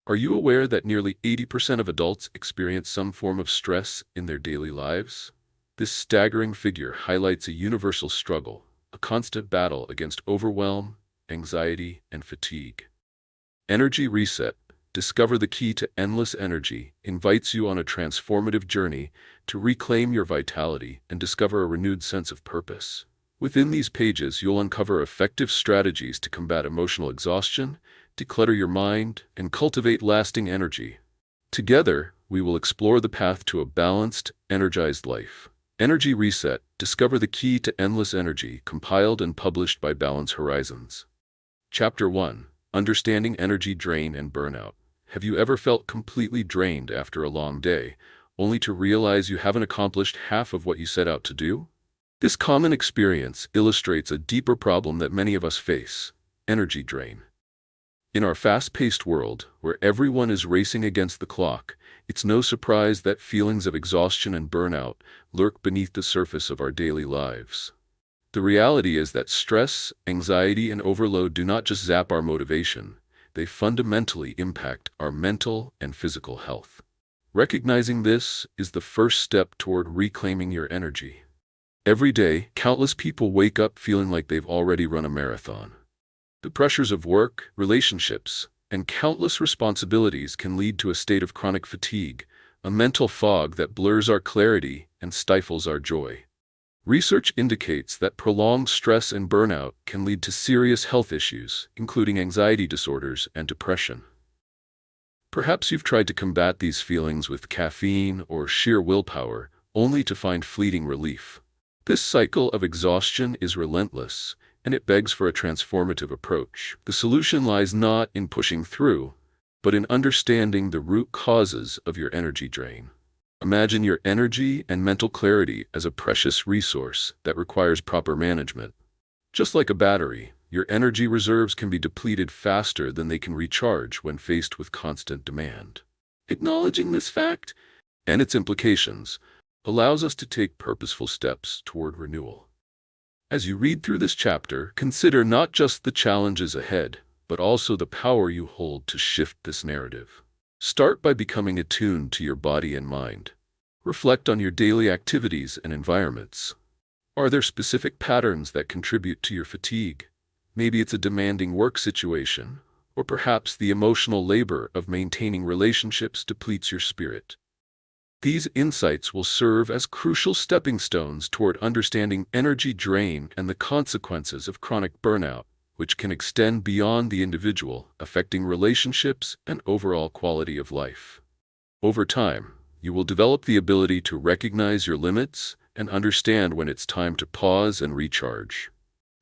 Are you aware that nearly 80% of adults experience some form of stress in their daily lives? This staggering figure highlights a universal struggle, a constant battle against overwhelm, anxiety, and fatigue. Energy Reset, Discover the Key to Endless Energy, invites you on a transformative journey to reclaim your vitality and discover a renewed sense of purpose. Within these pages, you'll uncover effective strategies to combat emotional exhaustion, declutter your mind, and cultivate lasting energy. Together, we will explore the path to a balanced, energized life. Energy Reset, Discover the Key to Endless Energy, compiled and published by Balance Horizons. Chapter 1. Understanding Energy Drain and Burnout. Have you ever felt completely drained after a long day, only to realize you haven't accomplished half of what you set out to do? This common experience illustrates a deeper problem that many of us face: energy drain. In our fast-paced world, where everyone is racing against the clock, it's no surprise that feelings of exhaustion and burnout lurk beneath the surface of our daily lives. The reality is that stress, anxiety, and overload do not just zap our motivation, they fundamentally impact our mental and physical health. Recognizing this is the first step toward reclaiming your energy. Every day, countless people wake up feeling like they've already run a marathon. The pressures of work, relationships, and countless responsibilities can lead to a state of chronic fatigue, a mental fog that blurs our clarity and stifles our joy. Research indicates that prolonged stress and burnout can lead to serious health issues, including anxiety disorders and depression. Perhaps you've tried to combat these feelings with caffeine or sheer willpower, only to find fleeting relief. This cycle of exhaustion is relentless, and it begs for a transformative approach. The solution lies not in pushing through, but in understanding the root causes of your energy drain. Imagine your energy and mental clarity as a precious resource that requires proper management. Just like a battery, your energy reserves can be depleted faster than they can recharge when faced with constant demand. Acknowledging this fact and its implications allows us to take purposeful steps toward renewal. As you read through this chapter, consider not just the challenges ahead, but also the power you hold to shift this narrative. Start by becoming attuned to your body and mind. Reflect on your daily activities and environments. Are there specific patterns that contribute to your fatigue? Maybe it's a demanding work situation, or perhaps the emotional labor of maintaining relationships depletes your spirit. These insights will serve as crucial stepping stones toward understanding energy drain and the consequences of chronic burnout, which can extend beyond the individual, affecting relationships and overall quality of life. Over time, you will develop the ability to recognize your limits and understand when it's time to pause and recharge.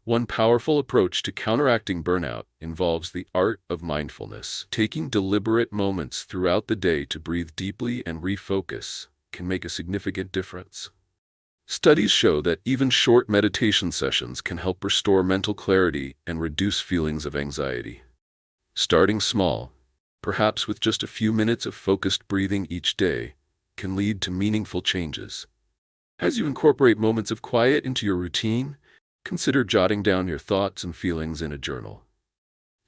One powerful approach to counteracting burnout involves the art of mindfulness. Taking deliberate moments throughout the day to breathe deeply and refocus can make a significant difference. Studies show that even short meditation sessions can help restore mental clarity and reduce feelings of anxiety. Starting small, perhaps with just a few minutes of focused breathing each day, can lead to meaningful changes. As you incorporate moments of quiet into your routine, consider jotting down your thoughts and feelings in a journal.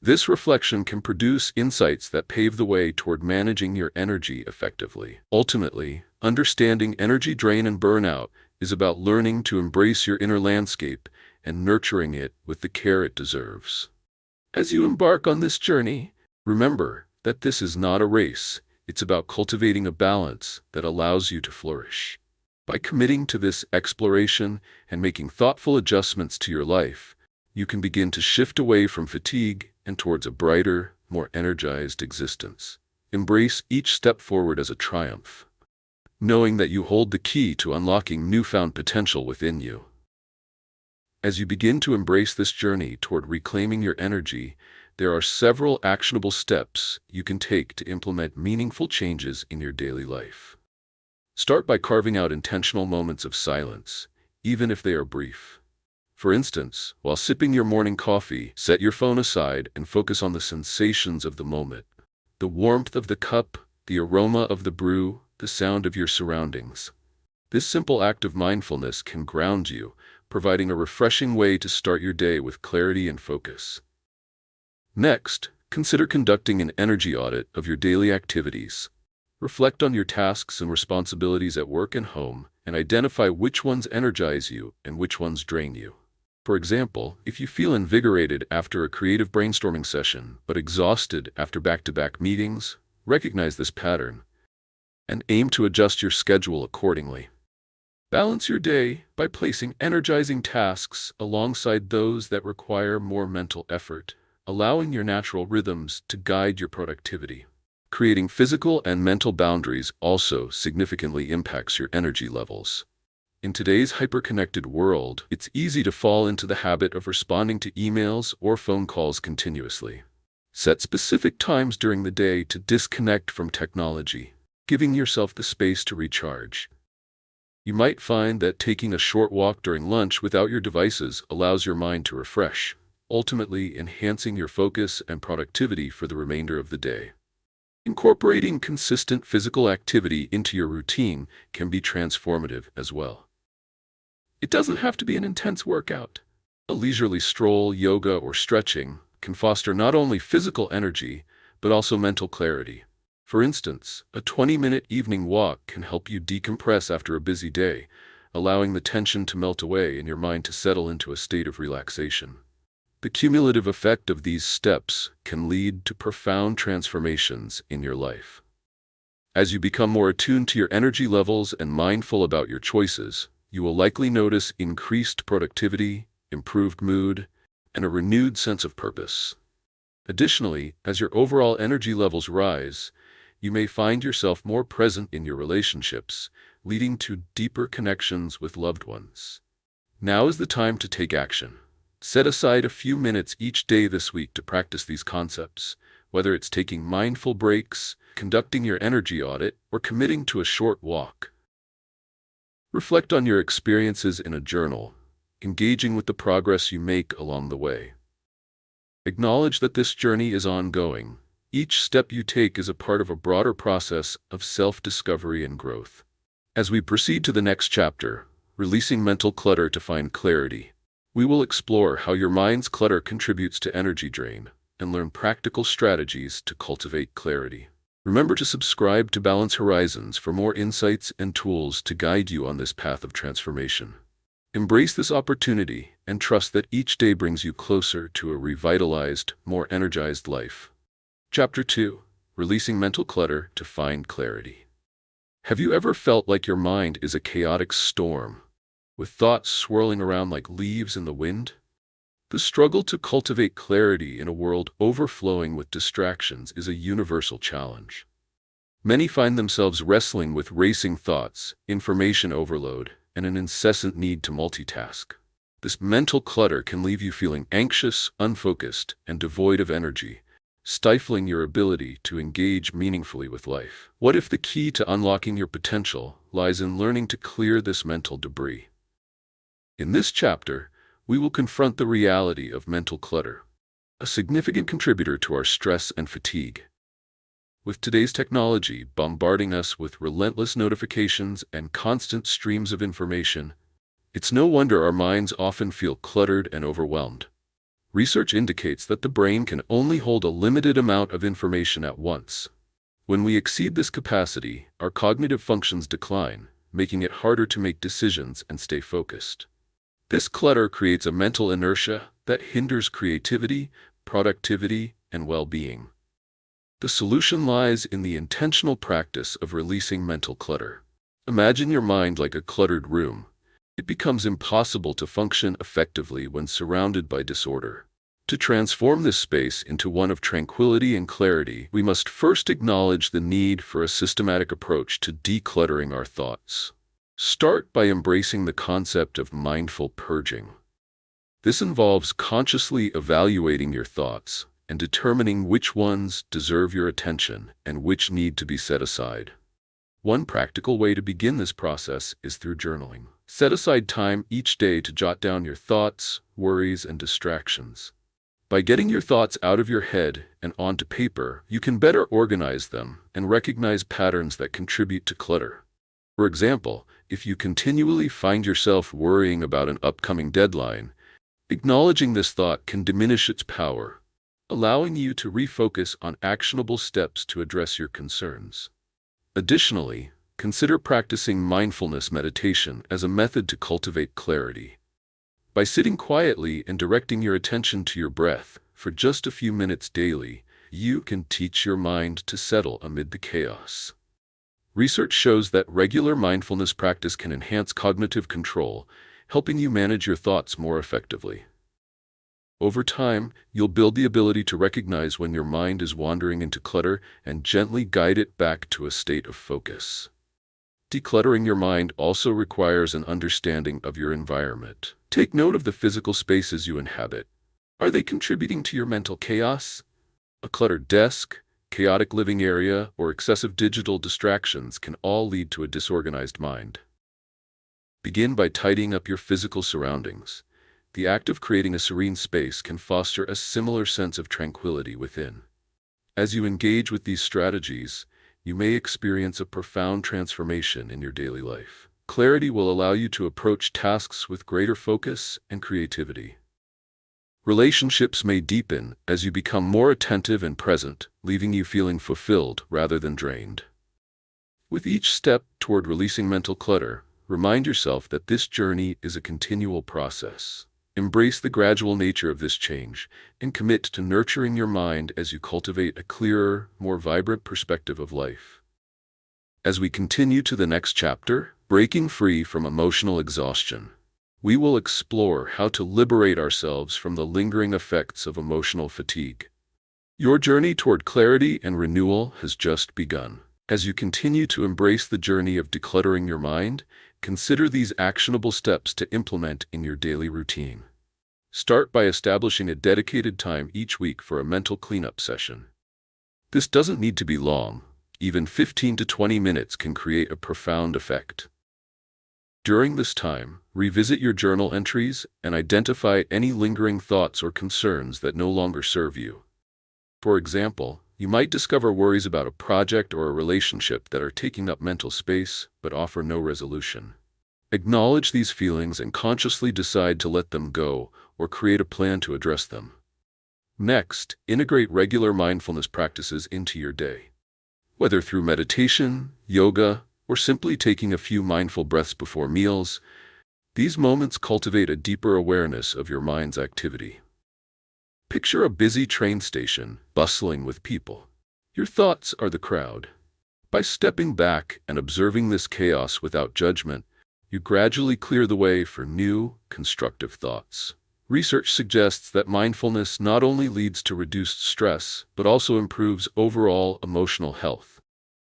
This reflection can produce insights that pave the way toward managing your energy effectively. Ultimately, understanding energy drain and burnout is about learning to embrace your inner landscape and nurturing it with the care it deserves. As you embark on this journey, remember that this is not a race. It's about cultivating a balance that allows you to flourish. By committing to this exploration and making thoughtful adjustments to your life, you can begin to shift away from fatigue and towards a brighter, more energized existence. Embrace each step forward as a triumph, knowing that you hold the key to unlocking newfound potential within you. As you begin to embrace this journey toward reclaiming your energy, there are several actionable steps you can take to implement meaningful changes in your daily life. Start by carving out intentional moments of silence, even if they are brief. For instance, while sipping your morning coffee, set your phone aside and focus on the sensations of the moment. The warmth of the cup, the aroma of the brew, the sound of your surroundings. This simple act of mindfulness can ground you, providing a refreshing way to start your day with clarity and focus. Next, Consider conducting an energy audit of your daily activities. Reflect on your tasks and responsibilities at work and home, and identify which ones energize you and which ones drain you. For example, if you feel invigorated after a creative brainstorming session, but exhausted after back-to-back meetings, recognize this pattern and aim to adjust your schedule accordingly. Balance your day by placing energizing tasks alongside those that require more mental effort, allowing your natural rhythms to guide your productivity. Creating physical and mental boundaries also significantly impacts your energy levels. In today's hyper-connected world, it's easy to fall into the habit of responding to emails or phone calls continuously. Set specific times during the day to disconnect from technology, giving yourself the space to recharge. You might find that taking a short walk during lunch without your devices allows your mind to refresh, ultimately enhancing your focus and productivity for the remainder of the day. Incorporating consistent physical activity into your routine can be transformative as well. It doesn't have to be an intense workout. A leisurely stroll, yoga, or stretching can foster not only physical energy, but also mental clarity. For instance, a 20-minute evening walk can help you decompress after a busy day, allowing the tension to melt away and your mind to settle into a state of relaxation. The cumulative effect of these steps can lead to profound transformations in your life. As you become more attuned to your energy levels and mindful about your choices, you will likely notice increased productivity, improved mood, and a renewed sense of purpose. Additionally, as your overall energy levels rise, you may find yourself more present in your relationships, leading to deeper connections with loved ones. Now is the time to take action. Set aside a few minutes each day this week to practice these concepts, whether it's taking mindful breaks, conducting your energy audit, or committing to a short walk. Reflect on your experiences in a journal, engaging with the progress you make along the way. Acknowledge that this journey is ongoing. Each step you take is a part of a broader process of self-discovery and growth. As we proceed to the next chapter, Releasing Mental Clutter to Find Clarity, we will explore how your mind's clutter contributes to energy drain and learn practical strategies to cultivate clarity. Remember to subscribe to Balance Horizons for more insights and tools to guide you on this path of transformation. Embrace this opportunity and trust that each day brings you closer to a revitalized, more energized life. Chapter 2. Releasing Mental Clutter to Find Clarity. Have you ever felt like your mind is a chaotic storm, with thoughts swirling around like leaves in the wind? The struggle to cultivate clarity in a world overflowing with distractions is a universal challenge. Many find themselves wrestling with racing thoughts, information overload, and an incessant need to multitask. This mental clutter can leave you feeling anxious, unfocused, and devoid of energy, stifling your ability to engage meaningfully with life. What if the key to unlocking your potential lies in learning to clear this mental debris? In this chapter, we will confront the reality of mental clutter, a significant contributor to our stress and fatigue. With today's technology bombarding us with relentless notifications and constant streams of information, it's no wonder our minds often feel cluttered and overwhelmed. Research indicates that the brain can only hold a limited amount of information at once. When we exceed this capacity, our cognitive functions decline, making it harder to make decisions and stay focused. This clutter creates a mental inertia that hinders creativity, productivity, and well-being. The solution lies in the intentional practice of releasing mental clutter. Imagine your mind like a cluttered room. It becomes impossible to function effectively when surrounded by disorder. To transform this space into one of tranquility and clarity, we must first acknowledge the need for a systematic approach to decluttering our thoughts. Start by embracing the concept of mindful purging. This involves consciously evaluating your thoughts and determining which ones deserve your attention and which need to be set aside. One practical way to begin this process is through journaling. Set aside time each day to jot down your thoughts, worries, and distractions. By getting your thoughts out of your head and onto paper, you can better organize them and recognize patterns that contribute to clutter. For example, if you continually find yourself worrying about an upcoming deadline, acknowledging this thought can diminish its power. allowing you to refocus on actionable steps to address your concerns. Additionally, consider practicing mindfulness meditation as a method to cultivate clarity. By sitting quietly and directing your attention to your breath for just a few minutes daily, you can teach your mind to settle amid the chaos. Research shows that regular mindfulness practice can enhance cognitive control, helping you manage your thoughts more effectively. Over time, you'll build the ability to recognize when your mind is wandering into clutter and gently guide it back to a state of focus. Decluttering your mind also requires an understanding of your environment. Take note of the physical spaces you inhabit. Are they contributing to your mental chaos? A cluttered desk, chaotic living area, or excessive digital distractions can all lead to a disorganized mind. Begin by tidying up your physical surroundings. The act of creating a serene space can foster a similar sense of tranquility within. As you engage with these strategies, you may experience a profound transformation in your daily life. Clarity will allow you to approach tasks with greater focus and creativity. Relationships may deepen as you become more attentive and present, leaving you feeling fulfilled rather than drained. With each step toward releasing mental clutter, remind yourself that this journey is a continual process. Embrace the gradual nature of this change and commit to nurturing your mind as you cultivate a clearer, more vibrant perspective of life. As we continue to the next chapter, Breaking Free from Emotional Exhaustion, we will explore how to liberate ourselves from the lingering effects of emotional fatigue. Your journey toward clarity and renewal has just begun. As you continue to embrace the journey of decluttering your mind, consider these actionable steps to implement in your daily routine. Start by establishing a dedicated time each week for a mental cleanup session. This doesn't need to be long. Even 15 to 20 minutes can create a profound effect. During this time, revisit your journal entries and identify any lingering thoughts or concerns that no longer serve you. For example, you might discover worries about a project or a relationship that are taking up mental space but offer no resolution. Acknowledge these feelings and consciously decide to let them go or create a plan to address them. Next, integrate regular mindfulness practices into your day. Whether through meditation, yoga, or simply taking a few mindful breaths before meals, these moments cultivate a deeper awareness of your mind's activity. Picture a busy train station, bustling with people. Your thoughts are the crowd. By stepping back and observing this chaos without judgment, you gradually clear the way for new, constructive thoughts. Research suggests that mindfulness not only leads to reduced stress, but also improves overall emotional health.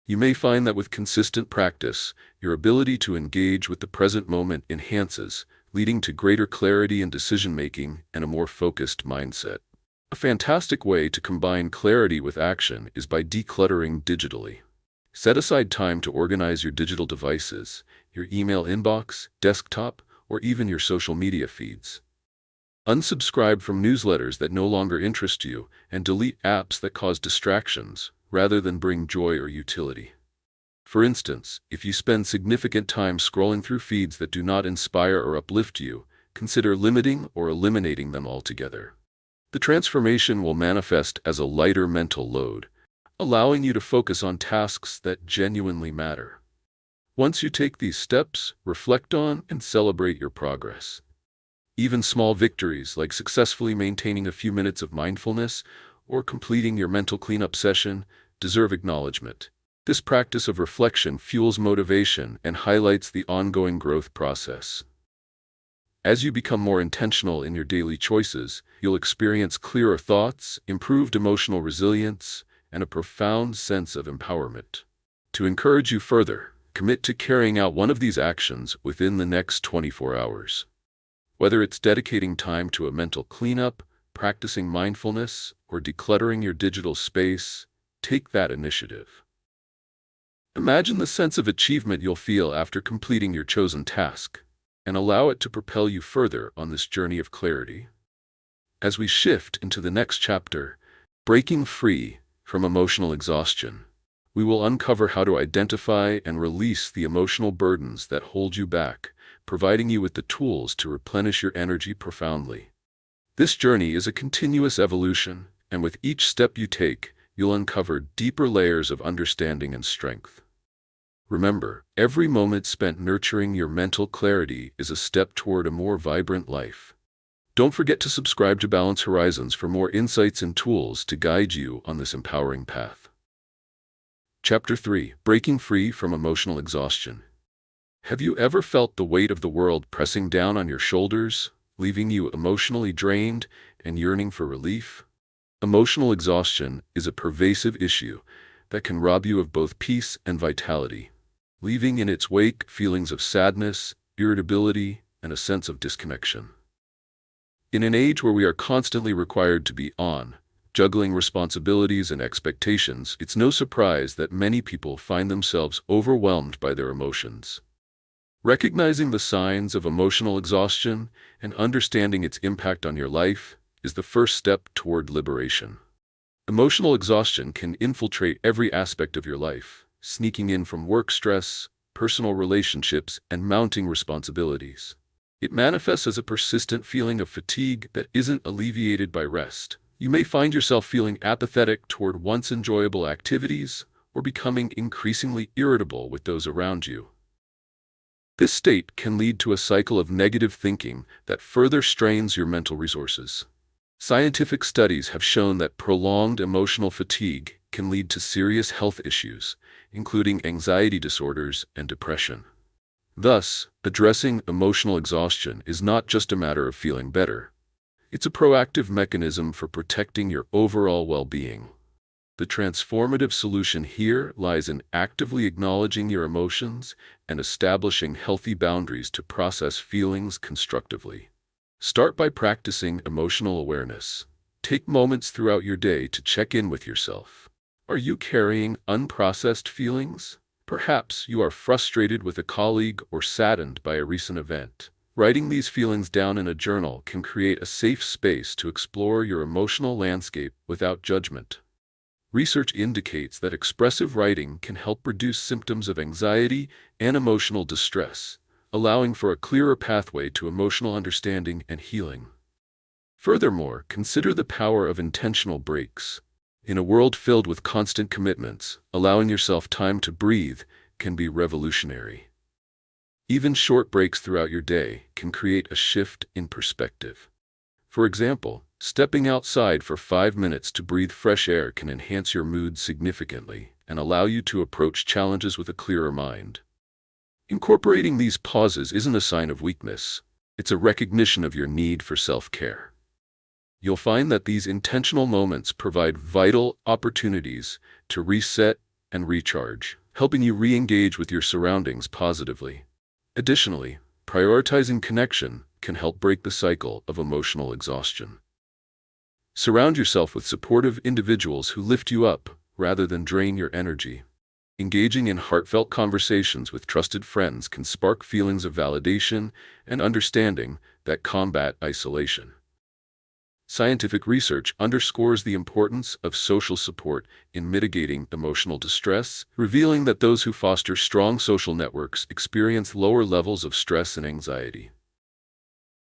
You may find that with consistent practice, your ability to engage with the present moment enhances, leading to greater clarity in decision-making and a more focused mindset. A fantastic way to combine clarity with action is by decluttering digitally. Set aside time to organize your digital devices, your email inbox, desktop, or even your social media feeds. Unsubscribe from newsletters that no longer interest you and delete apps that cause distractions rather than bring joy or utility. For instance, if you spend significant time scrolling through feeds that do not inspire or uplift you, consider limiting or eliminating them altogether. The transformation will manifest as a lighter mental load, allowing you to focus on tasks that genuinely matter. Once you take these steps, reflect on and celebrate your progress. Even small victories like successfully maintaining a few minutes of mindfulness or completing your mental cleanup session deserve acknowledgement. This practice of reflection fuels motivation and highlights the ongoing growth process. As you become more intentional in your daily choices, you'll experience clearer thoughts, improved emotional resilience, and a profound sense of empowerment. To encourage you further, commit to carrying out one of these actions within the next 24 hours. Whether it's dedicating time to a mental cleanup, practicing mindfulness, or decluttering your digital space, take that initiative. Imagine the sense of achievement you'll feel after completing your chosen task, and allow it to propel you further on this journey of clarity. As we shift into the next chapter, Breaking Free from Emotional Exhaustion, we will uncover how to identify and release the emotional burdens that hold you back, providing you with the tools to replenish your energy profoundly. This journey is a continuous evolution, and with each step you take, you'll uncover deeper layers of understanding and strength. Remember, every moment spent nurturing your mental clarity is a step toward a more vibrant life. Don't forget to subscribe to Balance Horizons for more insights and tools to guide you on this empowering path. Chapter 3: Breaking Free from Emotional Exhaustion. Have you ever felt the weight of the world pressing down on your shoulders, leaving you emotionally drained and yearning for relief? Emotional exhaustion is a pervasive issue that can rob you of both peace and vitality, leaving in its wake feelings of sadness, irritability, and a sense of disconnection. In an age where we are constantly required to be on, juggling responsibilities and expectations, it's no surprise that many people find themselves overwhelmed by their emotions. Recognizing the signs of emotional exhaustion and understanding its impact on your life is the first step toward liberation. Emotional exhaustion can infiltrate every aspect of your life, sneaking in from work stress, personal relationships, and mounting responsibilities. It manifests as a persistent feeling of fatigue that isn't alleviated by rest. You may find yourself feeling apathetic toward once enjoyable activities or becoming increasingly irritable with those around you. This state can lead to a cycle of negative thinking that further strains your mental resources. Scientific studies have shown that prolonged emotional fatigue can lead to serious health issues, including anxiety disorders and depression. Thus, addressing emotional exhaustion is not just a matter of feeling better. It's a proactive mechanism for protecting your overall well-being. The transformative solution here lies in actively acknowledging your emotions and establishing healthy boundaries to process feelings constructively. Start by practicing emotional awareness. Take moments throughout your day to check in with yourself. Are you carrying unprocessed feelings? Perhaps you are frustrated with a colleague or saddened by a recent event. Writing these feelings down in a journal can create a safe space to explore your emotional landscape without judgment. Research indicates that expressive writing can help reduce symptoms of anxiety and emotional distress, allowing for a clearer pathway to emotional understanding and healing. Furthermore, consider the power of intentional breaks. In a world filled with constant commitments, allowing yourself time to breathe can be revolutionary. Even short breaks throughout your day can create a shift in perspective. For example, stepping outside for 5 minutes to breathe fresh air can enhance your mood significantly and allow you to approach challenges with a clearer mind. Incorporating these pauses isn't a sign of weakness, it's a recognition of your need for self-care. You'll find that these intentional moments provide vital opportunities to reset and recharge, helping you re-engage with your surroundings positively. Additionally, prioritizing connection can help break the cycle of emotional exhaustion. Surround yourself with supportive individuals who lift you up rather than drain your energy. Engaging in heartfelt conversations with trusted friends can spark feelings of validation and understanding that combat isolation. Scientific research underscores the importance of social support in mitigating emotional distress, revealing that those who foster strong social networks experience lower levels of stress and anxiety.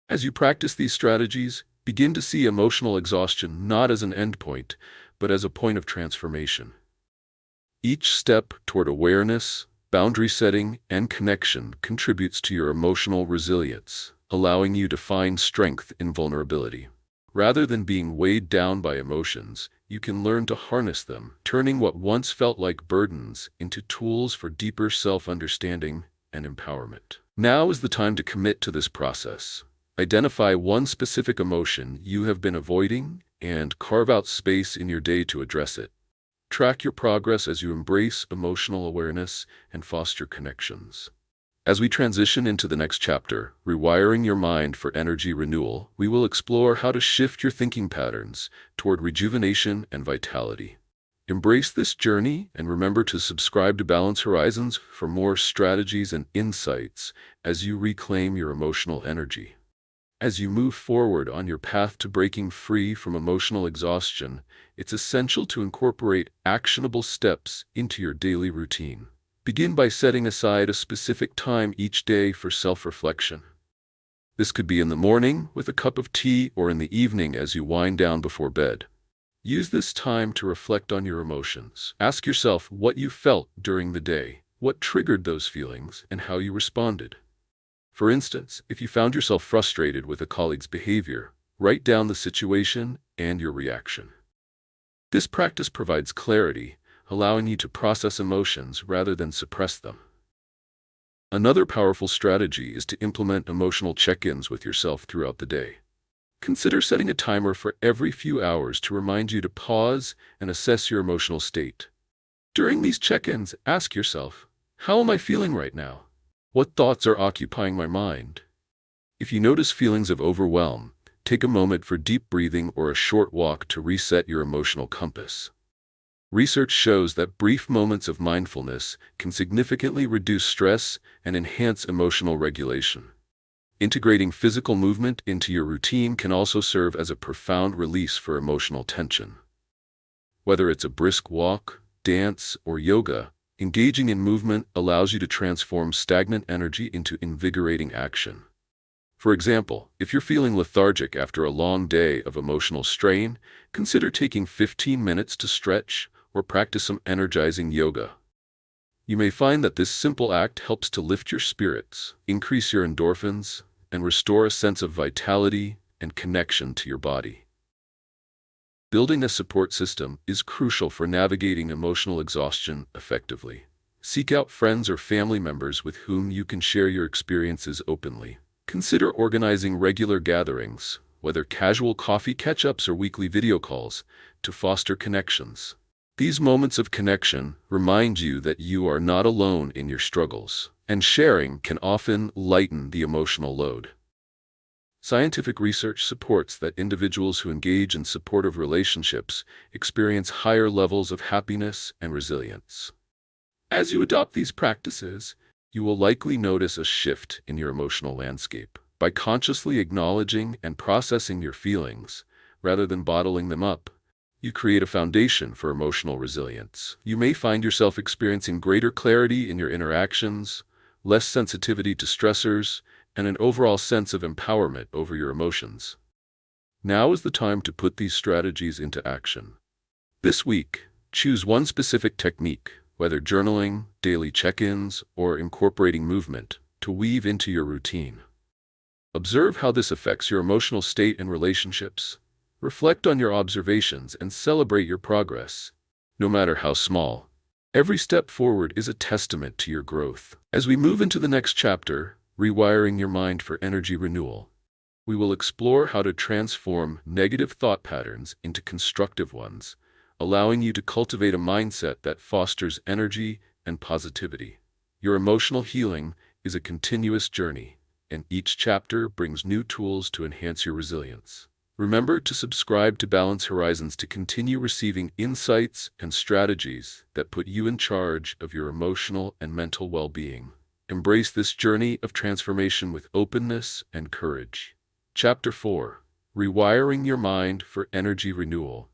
As you practice these strategies, begin to see emotional exhaustion not as an endpoint, but as a point of transformation. Each step toward awareness, boundary setting, and connection contributes to your emotional resilience, allowing you to find strength in vulnerability. Rather than being weighed down by emotions, you can learn to harness them, turning what once felt like burdens into tools for deeper self-understanding and empowerment. Now is the time to commit to this process. Identify one specific emotion you have been avoiding and carve out space in your day to address it. Track your progress as you embrace emotional awareness and foster connections. As we transition into the next chapter, Rewiring Your Mind for Energy Renewal, we will explore how to shift your thinking patterns toward rejuvenation and vitality. Embrace this journey and remember to subscribe to Balance Horizons for more strategies and insights as you reclaim your emotional energy. As you move forward on your path to breaking free from emotional exhaustion, it's essential to incorporate actionable steps into your daily routine. Begin by setting aside a specific time each day for self-reflection. This could be in the morning with a cup of tea or in the evening as you wind down before bed. Use this time to reflect on your emotions. Ask yourself what you felt during the day, what triggered those feelings, and how you responded. For instance, if you found yourself frustrated with a colleague's behavior, write down the situation and your reaction. This practice provides clarity, allowing you to process emotions rather than suppress them. Another powerful strategy is to implement emotional check-ins with yourself throughout the day. Consider setting a timer for every few hours to remind you to pause and assess your emotional state. During these check-ins, ask yourself, how am I feeling right now? What thoughts are occupying my mind? If you notice feelings of overwhelm, take a moment for deep breathing or a short walk to reset your emotional compass. Research shows that brief moments of mindfulness can significantly reduce stress and enhance emotional regulation. Integrating physical movement into your routine can also serve as a profound release for emotional tension. Whether it's a brisk walk, dance, or yoga, engaging in movement allows you to transform stagnant energy into invigorating action. For example, if you're feeling lethargic after a long day of emotional strain, consider taking 15 minutes to stretch or practice some energizing yoga. You may find that this simple act helps to lift your spirits, increase your endorphins, and restore a sense of vitality and connection to your body. Building a support system is crucial for navigating emotional exhaustion effectively. Seek out friends or family members with whom you can share your experiences openly. Consider organizing regular gatherings, whether casual coffee catch-ups or weekly video calls, to foster connections. These moments of connection remind you that you are not alone in your struggles, and sharing can often lighten the emotional load. Scientific research supports that individuals who engage in supportive relationships experience higher levels of happiness and resilience. As you adopt these practices, you will likely notice a shift in your emotional landscape. By consciously acknowledging and processing your feelings, rather than bottling them up, you create a foundation for emotional resilience. You may find yourself experiencing greater clarity in your interactions, less sensitivity to stressors, and an overall sense of empowerment over your emotions. Now is the time to put these strategies into action. This week, choose one specific technique, whether journaling, daily check-ins, or incorporating movement, to weave into your routine. Observe how this affects your emotional state and relationships. Reflect on your observations and celebrate your progress, no matter how small. Every step forward is a testament to your growth. As we move into the next chapter, Rewiring Your Mind for Energy Renewal, we will explore how to transform negative thought patterns into constructive ones, allowing you to cultivate a mindset that fosters energy and positivity. Your emotional healing is a continuous journey, and each chapter brings new tools to enhance your resilience. Remember to subscribe to Balance Horizons to continue receiving insights and strategies that put you in charge of your emotional and mental well-being. Embrace this journey of transformation with openness and courage. Chapter 4: Rewiring Your Mind for Energy Renewal.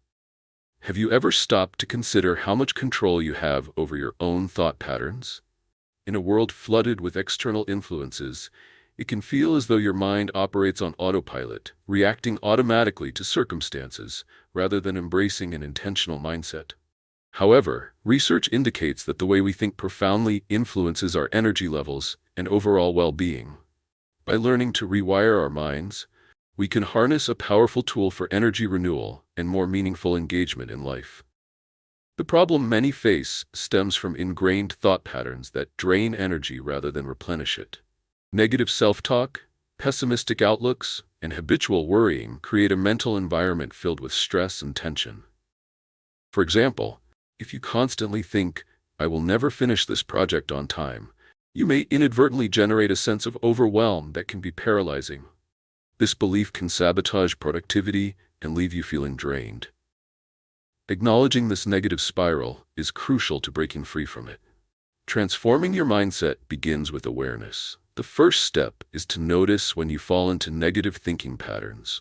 Have you ever stopped to consider how much control you have over your own thought patterns? In a world flooded with external influences, it can feel as though your mind operates on autopilot, reacting automatically to circumstances rather than embracing an intentional mindset. However, research indicates that the way we think profoundly influences our energy levels and overall well-being. By learning to rewire our minds, we can harness a powerful tool for energy renewal and more meaningful engagement in life. The problem many face stems from ingrained thought patterns that drain energy rather than replenish it. Negative self-talk, pessimistic outlooks, and habitual worrying create a mental environment filled with stress and tension. For example, if you constantly think, "I will never finish this project on time," you may inadvertently generate a sense of overwhelm that can be paralyzing. This belief can sabotage productivity and leave you feeling drained. Acknowledging this negative spiral is crucial to breaking free from it. Transforming your mindset begins with awareness. The first step is to notice when you fall into negative thinking patterns.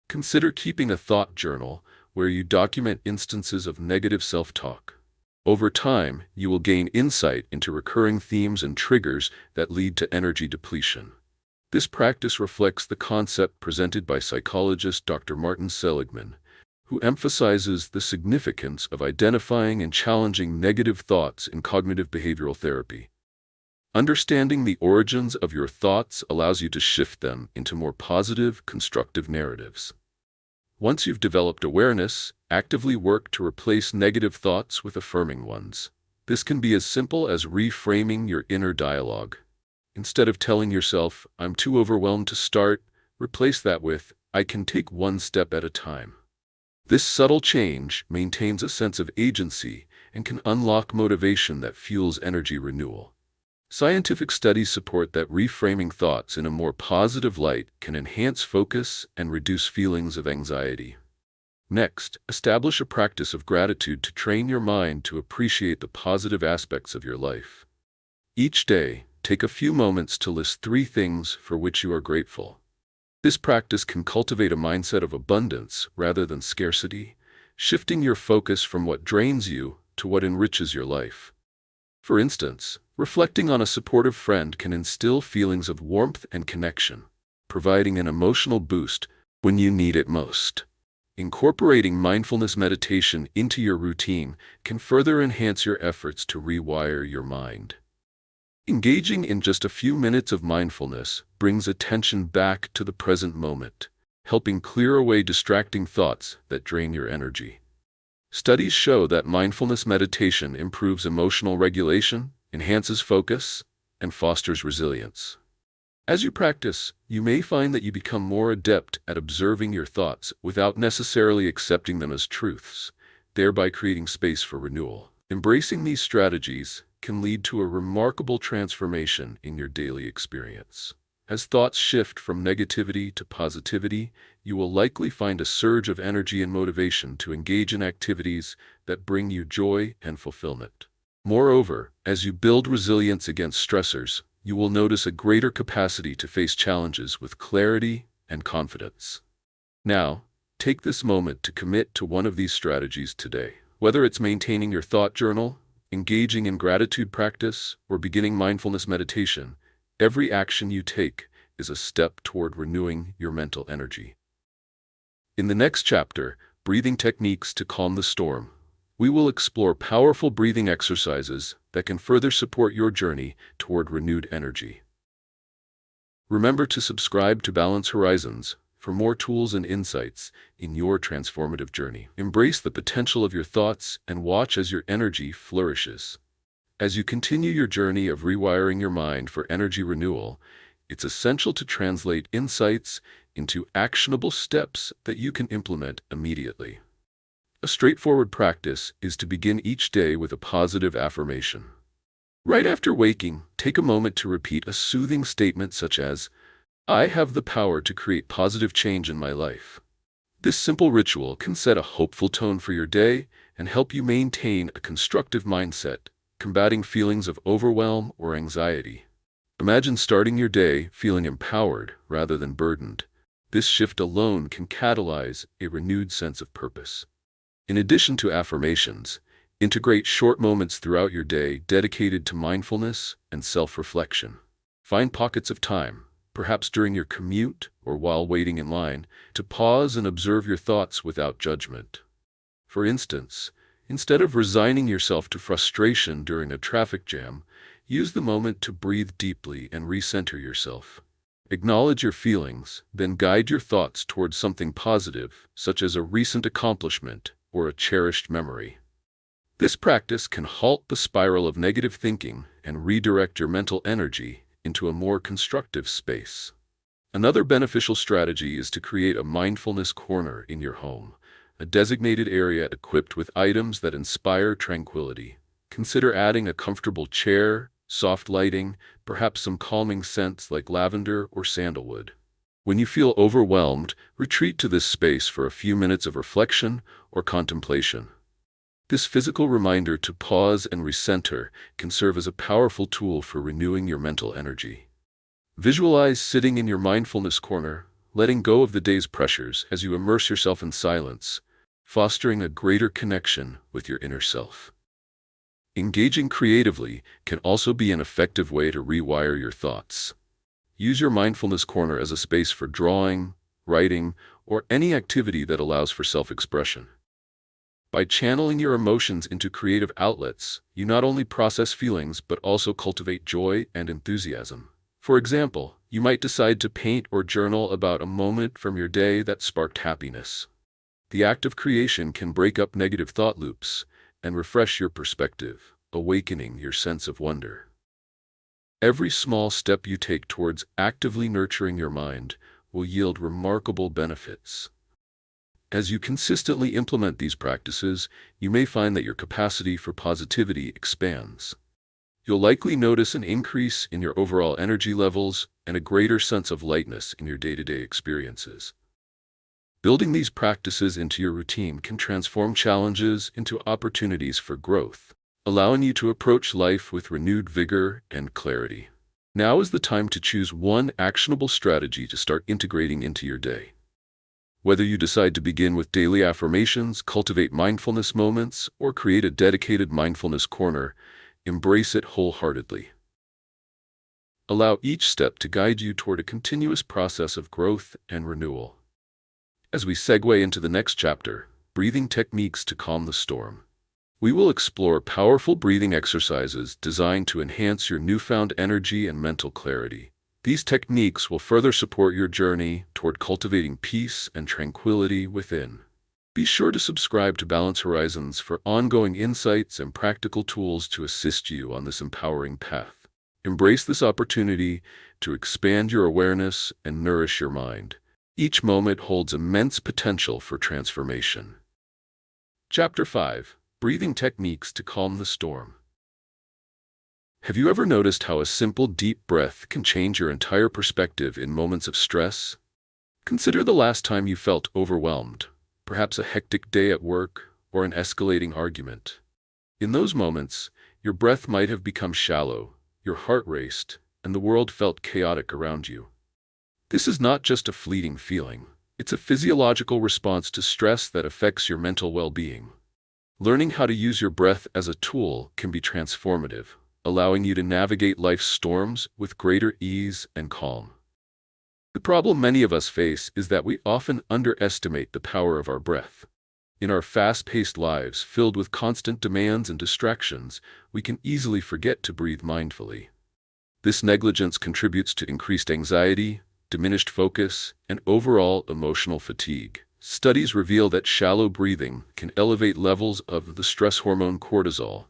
Consider keeping a thought journal where you document instances of negative self-talk. Over time, you will gain insight into recurring themes and triggers that lead to energy depletion. This practice reflects the concept presented by psychologist Dr. Martin Seligman, who emphasizes the significance of identifying and challenging negative thoughts in cognitive behavioral therapy. Understanding the origins of your thoughts allows you to shift them into more positive, constructive narratives. Once you've developed awareness, actively work to replace negative thoughts with affirming ones. This can be as simple as reframing your inner dialogue. Instead of telling yourself, "I'm too overwhelmed to start," replace that with, "I can take one step at a time." This subtle change maintains a sense of agency and can unlock motivation that fuels energy renewal. Scientific studies support that reframing thoughts in a more positive light can enhance focus and reduce feelings of anxiety. Next, establish a practice of gratitude to train your mind to appreciate the positive aspects of your life. Each day, take a few moments to list 3 things for which you are grateful. This practice can cultivate a mindset of abundance rather than scarcity, shifting your focus from what drains you to what enriches your life. For instance, reflecting on a supportive friend can instill feelings of warmth and connection, providing an emotional boost when you need it most. Incorporating mindfulness meditation into your routine can further enhance your efforts to rewire your mind. Engaging in just a few minutes of mindfulness brings attention back to the present moment, helping clear away distracting thoughts that drain your energy. Studies show that mindfulness meditation improves emotional regulation, enhances focus, and fosters resilience. As you practice, you may find that you become more adept at observing your thoughts without necessarily accepting them as truths, thereby creating space for renewal. Embracing these strategies can lead to a remarkable transformation in your daily experience. As thoughts shift from negativity to positivity, you will likely find a surge of energy and motivation to engage in activities that bring you joy and fulfillment. Moreover, as you build resilience against stressors, you will notice a greater capacity to face challenges with clarity and confidence. Now, take this moment to commit to one of these strategies today. Whether it's maintaining your thought journal, engaging in gratitude practice, or beginning mindfulness meditation, every action you take is a step toward renewing your mental energy. In the next chapter, Breathing Techniques to Calm the Storm, we will explore powerful breathing exercises that can further support your journey toward renewed energy. Remember to subscribe to Balance Horizons for more tools and insights in your transformative journey. Embrace the potential of your thoughts and watch as your energy flourishes. As you continue your journey of rewiring your mind for energy renewal, it's essential to translate insights into actionable steps that you can implement immediately. A straightforward practice is to begin each day with a positive affirmation. Right after waking, take a moment to repeat a soothing statement such as, "I have the power to create positive change in my life." This simple ritual can set a hopeful tone for your day and help you maintain a constructive mindset, combating feelings of overwhelm or anxiety. Imagine starting your day feeling empowered rather than burdened. This shift alone can catalyze a renewed sense of purpose. In addition to affirmations, integrate short moments throughout your day dedicated to mindfulness and self-reflection. Find pockets of time, perhaps during your commute or while waiting in line, to pause and observe your thoughts without judgment. For instance, instead of resigning yourself to frustration during a traffic jam, use the moment to breathe deeply and recenter yourself. Acknowledge your feelings, then guide your thoughts towards something positive, such as a recent accomplishment or a cherished memory. This practice can halt the spiral of negative thinking and redirect your mental energy into a more constructive space. Another beneficial strategy is to create a mindfulness corner in your home, a designated area equipped with items that inspire tranquility. Consider adding a comfortable chair, soft lighting, perhaps some calming scents like lavender or sandalwood. When you feel overwhelmed, retreat to this space for a few minutes of reflection or contemplation. This physical reminder to pause and recenter can serve as a powerful tool for renewing your mental energy. Visualize sitting in your mindfulness corner, letting go of the day's pressures as you immerse yourself in silence, fostering a greater connection with your inner self. Engaging creatively can also be an effective way to rewire your thoughts. Use your mindfulness corner as a space for drawing, writing, or any activity that allows for self-expression. By channeling your emotions into creative outlets, you not only process feelings but also cultivate joy and enthusiasm. For example, you might decide to paint or journal about a moment from your day that sparked happiness. The act of creation can break up negative thought loops and refresh your perspective, awakening your sense of wonder. Every small step you take towards actively nurturing your mind will yield remarkable benefits. As you consistently implement these practices, you may find that your capacity for positivity expands. You'll likely notice an increase in your overall energy levels and a greater sense of lightness in your day-to-day experiences. Building these practices into your routine can transform challenges into opportunities for growth, allowing you to approach life with renewed vigor and clarity. Now is the time to choose one actionable strategy to start integrating into your day. Whether you decide to begin with daily affirmations, cultivate mindfulness moments, or create a dedicated mindfulness corner, embrace it wholeheartedly. Allow each step to guide you toward a continuous process of growth and renewal. As we segue into the next chapter, breathing techniques to calm the storm, we will explore powerful breathing exercises designed to enhance your newfound energy and mental clarity. These techniques will further support your journey toward cultivating peace and tranquility within. Be sure to subscribe to Balance Horizons for ongoing insights and practical tools to assist you on this empowering path. Embrace this opportunity to expand your awareness and nourish your mind. Each moment holds immense potential for transformation. Chapter 5: Breathing Techniques to Calm the Storm. Have you ever noticed how a simple deep breath can change your entire perspective in moments of stress? Consider the last time you felt overwhelmed, perhaps a hectic day at work or an escalating argument. In those moments, your breath might have become shallow, your heart raced, and the world felt chaotic around you. This is not just a fleeting feeling. It's a physiological response to stress that affects your mental well-being. Learning how to use your breath as a tool can be transformative, allowing you to navigate life's storms with greater ease and calm. The problem many of us face is that we often underestimate the power of our breath. In our fast-paced lives filled with constant demands and distractions, we can easily forget to breathe mindfully. This negligence contributes to increased anxiety, diminished focus, and overall emotional fatigue. Studies reveal that shallow breathing can elevate levels of the stress hormone cortisol,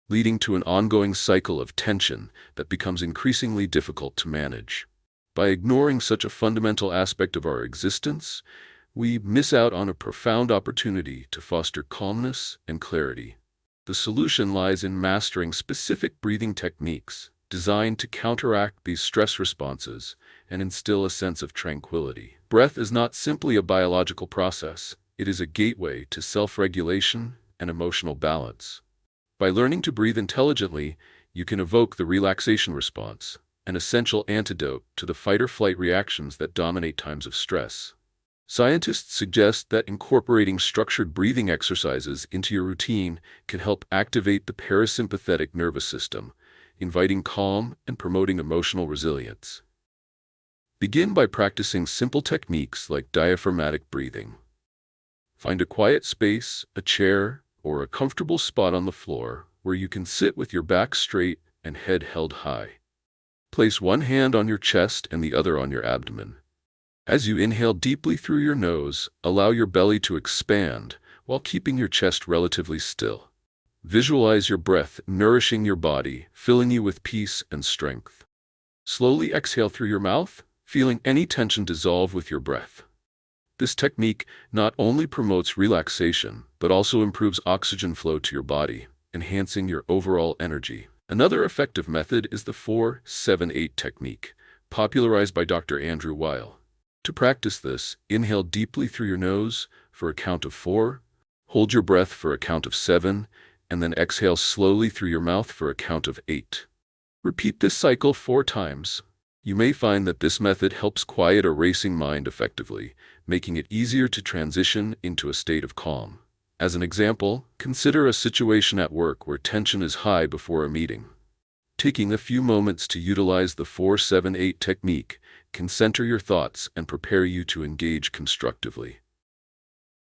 leading to an ongoing cycle of tension that becomes increasingly difficult to manage. By ignoring such a fundamental aspect of our existence, we miss out on a profound opportunity to foster calmness and clarity. The solution lies in mastering specific breathing techniques designed to counteract these stress responses and instill a sense of tranquility. Breath is not simply a biological process, it is a gateway to self-regulation and emotional balance. By learning to breathe intelligently, you can evoke the relaxation response, an essential antidote to the fight-or-flight reactions that dominate times of stress. Scientists suggest that incorporating structured breathing exercises into your routine can help activate the parasympathetic nervous system, inviting calm and promoting emotional resilience. Begin by practicing simple techniques like diaphragmatic breathing. Find a quiet space, a chair, or a comfortable spot on the floor where you can sit with your back straight and head held high. Place one hand on your chest and the other on your abdomen. As you inhale deeply through your nose, allow your belly to expand while keeping your chest relatively still. Visualize your breath nourishing your body, filling you with peace and strength. Slowly exhale through your mouth, feeling any tension dissolve with your breath. This technique not only promotes relaxation, but also improves oxygen flow to your body, enhancing your overall energy. Another effective method is the 4-7-8 technique, popularized by Dr. Andrew Weil. To practice this, inhale deeply through your nose for a count of 4, hold your breath for a count of 7, and then exhale slowly through your mouth for a count of 8. Repeat this cycle 4 times. You may find that this method helps quiet a racing mind effectively, making it easier to transition into a state of calm. As an example, consider a situation at work where tension is high before a meeting. Taking a few moments to utilize the 4-7-8 technique can center your thoughts and prepare you to engage constructively.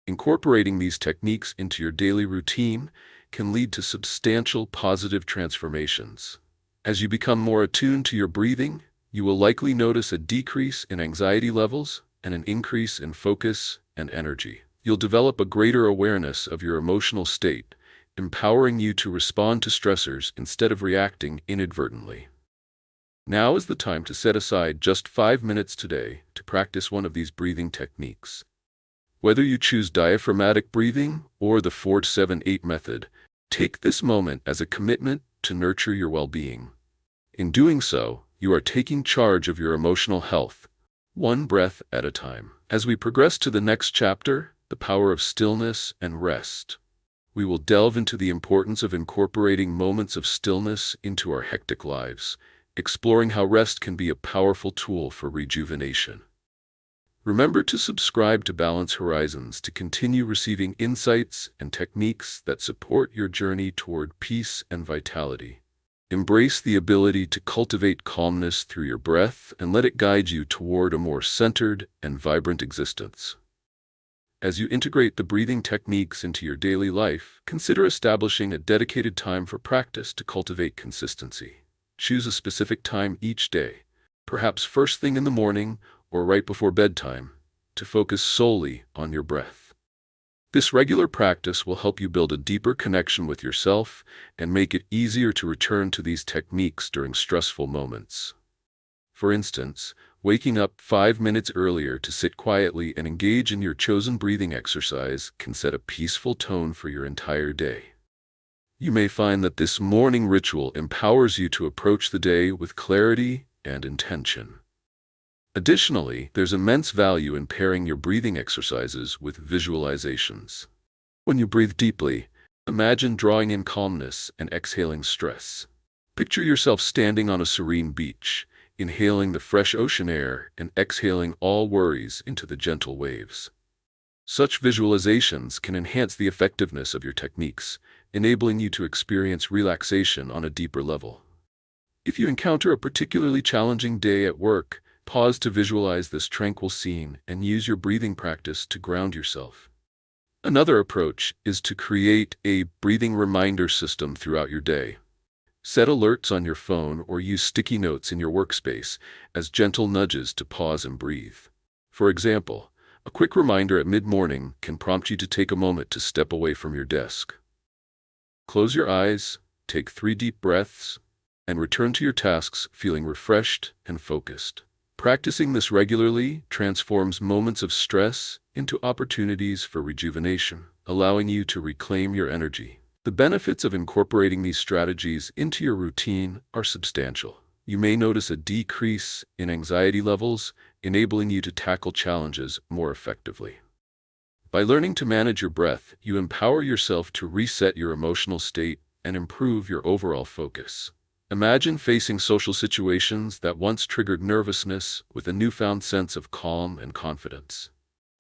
Incorporating these techniques into your daily routine can lead to substantial positive transformations. As you become more attuned to your breathing, you will likely notice a decrease in anxiety levels and an increase in focus and energy. You'll develop a greater awareness of your emotional state, empowering you to respond to stressors instead of reacting inadvertently. Now is the time to set aside just 5 minutes today to practice one of these breathing techniques. Whether you choose diaphragmatic breathing or the 4-7-8 method, take this moment as a commitment to nurture your well-being. In doing so, you are taking charge of your emotional health, one breath at a time. As we progress to the next chapter, the power of stillness and rest, we will delve into the importance of incorporating moments of stillness into our hectic lives, exploring how rest can be a powerful tool for rejuvenation. Remember to subscribe to Balance Horizons to continue receiving insights and techniques that support your journey toward peace and vitality. Embrace the ability to cultivate calmness through your breath and let it guide you toward a more centered and vibrant existence. As you integrate the breathing techniques into your daily life, consider establishing a dedicated time for practice to cultivate consistency. Choose a specific time each day, perhaps first thing in the morning or right before bedtime, to focus solely on your breath. This regular practice will help you build a deeper connection with yourself and make it easier to return to these techniques during stressful moments. For instance, waking up 5 minutes earlier to sit quietly and engage in your chosen breathing exercise can set a peaceful tone for your entire day. You may find that this morning ritual empowers you to approach the day with clarity and intention. Additionally, there's immense value in pairing your breathing exercises with visualizations. When you breathe deeply, imagine drawing in calmness and exhaling stress. Picture yourself standing on a serene beach, inhaling the fresh ocean air and exhaling all worries into the gentle waves. Such visualizations can enhance the effectiveness of your techniques, enabling you to experience relaxation on a deeper level. If you encounter a particularly challenging day at work, pause to visualize this tranquil scene and use your breathing practice to ground yourself. Another approach is to create a breathing reminder system throughout your day. Set alerts on your phone or use sticky notes in your workspace as gentle nudges to pause and breathe. For example, a quick reminder at mid-morning can prompt you to take a moment to step away from your desk. Close your eyes, take 3 deep breaths, and return to your tasks feeling refreshed and focused. Practicing this regularly transforms moments of stress into opportunities for rejuvenation, allowing you to reclaim your energy. The benefits of incorporating these strategies into your routine are substantial. You may notice a decrease in anxiety levels, enabling you to tackle challenges more effectively. By learning to manage your breath, you empower yourself to reset your emotional state and improve your overall focus. Imagine facing social situations that once triggered nervousness with a newfound sense of calm and confidence.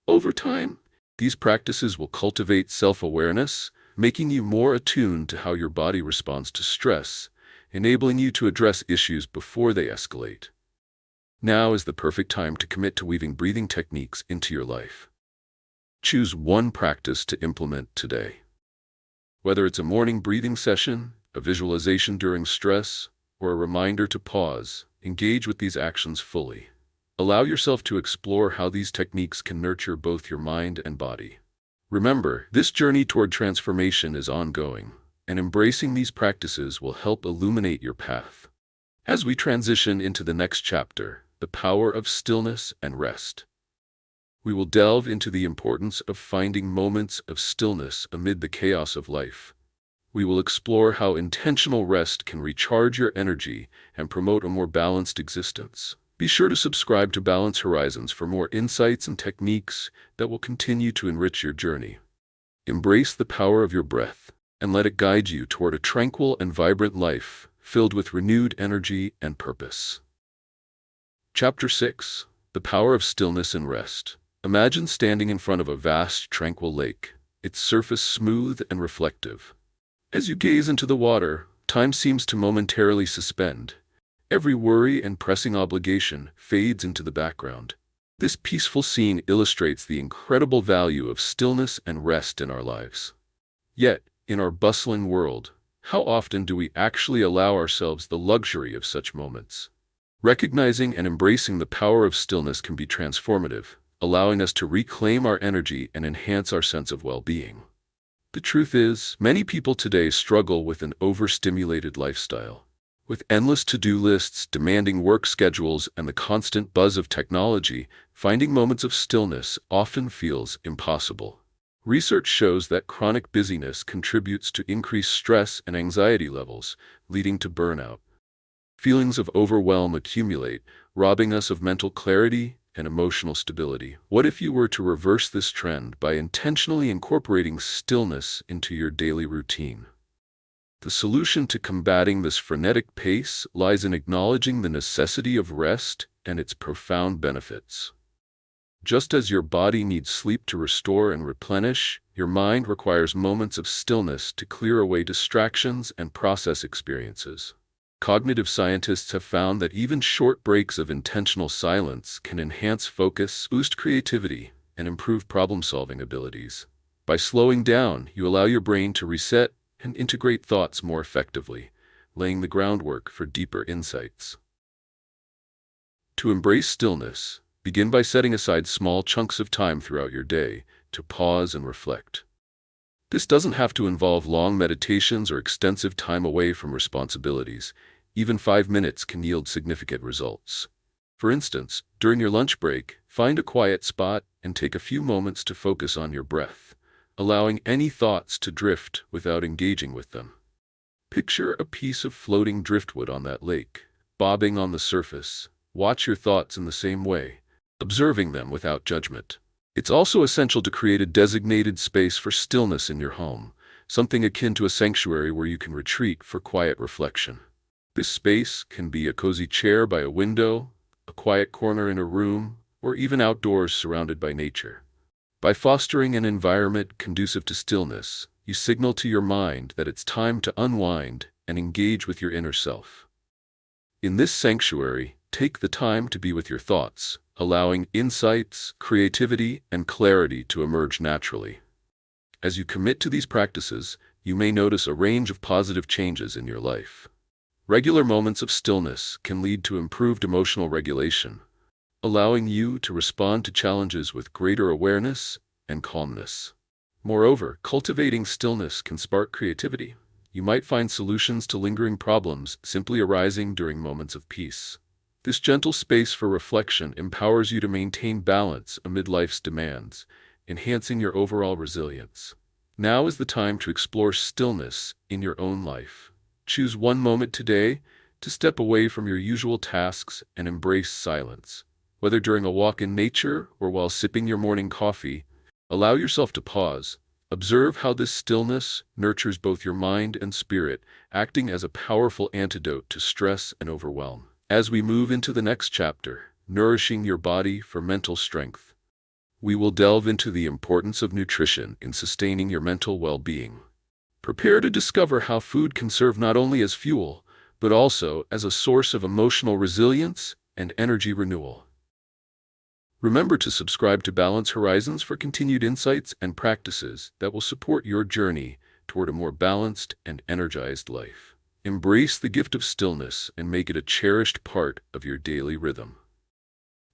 Over time, these practices will cultivate self-awareness, making you more attuned to how your body responds to stress, enabling you to address issues before they escalate. Now is the perfect time to commit to weaving breathing techniques into your life. Choose one practice to implement today. Whether it's a morning breathing session, a visualization during stress, or a reminder to pause, engage with these actions fully. Allow yourself to explore how these techniques can nurture both your mind and body. Remember, this journey toward transformation is ongoing, and embracing these practices will help illuminate your path. As we transition into the next chapter, the power of stillness and rest, we will delve into the importance of finding moments of stillness amid the chaos of life. We will explore how intentional rest can recharge your energy and promote a more balanced existence. Be sure to subscribe to Balance Horizons for more insights and techniques that will continue to enrich your journey. Embrace the power of your breath and let it guide you toward a tranquil and vibrant life filled with renewed energy and purpose. Chapter 6. The Power of Stillness and Rest. Imagine standing in front of a vast, tranquil lake, its surface smooth and reflective. As you gaze into the water, Time seems to momentarily suspend. Every worry and pressing obligation fades into the background. This peaceful scene illustrates the incredible value of stillness and rest in our lives. Yet, in our bustling world, how often do we actually allow ourselves the luxury of such moments? Recognizing and embracing the power of stillness can be transformative, allowing us to reclaim our energy and enhance our sense of well-being. The truth is, many people today struggle with an overstimulated lifestyle. With endless to-do lists, demanding work schedules, and the constant buzz of technology, finding moments of stillness often feels impossible. Research shows that chronic busyness contributes to increased stress and anxiety levels, leading to burnout. Feelings of overwhelm accumulate, robbing us of mental clarity and emotional stability. What if you were to reverse this trend by intentionally incorporating stillness into your daily routine? The solution to combating this frenetic pace lies in acknowledging the necessity of rest and its profound benefits. Just as your body needs sleep to restore and replenish, your mind requires moments of stillness to clear away distractions and process experiences. Cognitive scientists have found that even short breaks of intentional silence can enhance focus, boost creativity, and improve problem-solving abilities. By slowing down, you allow your brain to reset and integrate thoughts more effectively, laying the groundwork for deeper insights. To embrace stillness, begin by setting aside small chunks of time throughout your day to pause and reflect. This doesn't have to involve long meditations or extensive time away from responsibilities. Even 5 minutes can yield significant results. For instance, during your lunch break, find a quiet spot and take a few moments to focus on your breath, allowing any thoughts to drift without engaging with them. Picture a piece of floating driftwood on that lake, bobbing on the surface. Watch your thoughts in the same way, observing them without judgment. It's also essential to create a designated space for stillness in your home, something akin to a sanctuary where you can retreat for quiet reflection. This space can be a cozy chair by a window, a quiet corner in a room, or even outdoors surrounded by nature. By fostering an environment conducive to stillness, you signal to your mind that it's time to unwind and engage with your inner self. In this sanctuary, take the time to be with your thoughts, allowing insights, creativity, and clarity to emerge naturally. As you commit to these practices, you may notice a range of positive changes in your life. Regular moments of stillness can lead to improved emotional regulation, allowing you to respond to challenges with greater awareness and calmness. Moreover, cultivating stillness can spark creativity. You might find solutions to lingering problems simply arising during moments of peace. This gentle space for reflection empowers you to maintain balance amid life's demands, enhancing your overall resilience. Now is the time to explore stillness in your own life. Choose one moment today to step away from your usual tasks and embrace silence. Whether during a walk in nature or while sipping your morning coffee, allow yourself to pause. Observe how this stillness nurtures both your mind and spirit, acting as a powerful antidote to stress and overwhelm. As we move into the next chapter, Nourishing Your Body for Mental Strength, we will delve into the importance of nutrition in sustaining your mental well-being. Prepare to discover how food can serve not only as fuel, but also as a source of emotional resilience and energy renewal. Remember to subscribe to Balance Horizons for continued insights and practices that will support your journey toward a more balanced and energized life. Embrace the gift of stillness and make it a cherished part of your daily rhythm.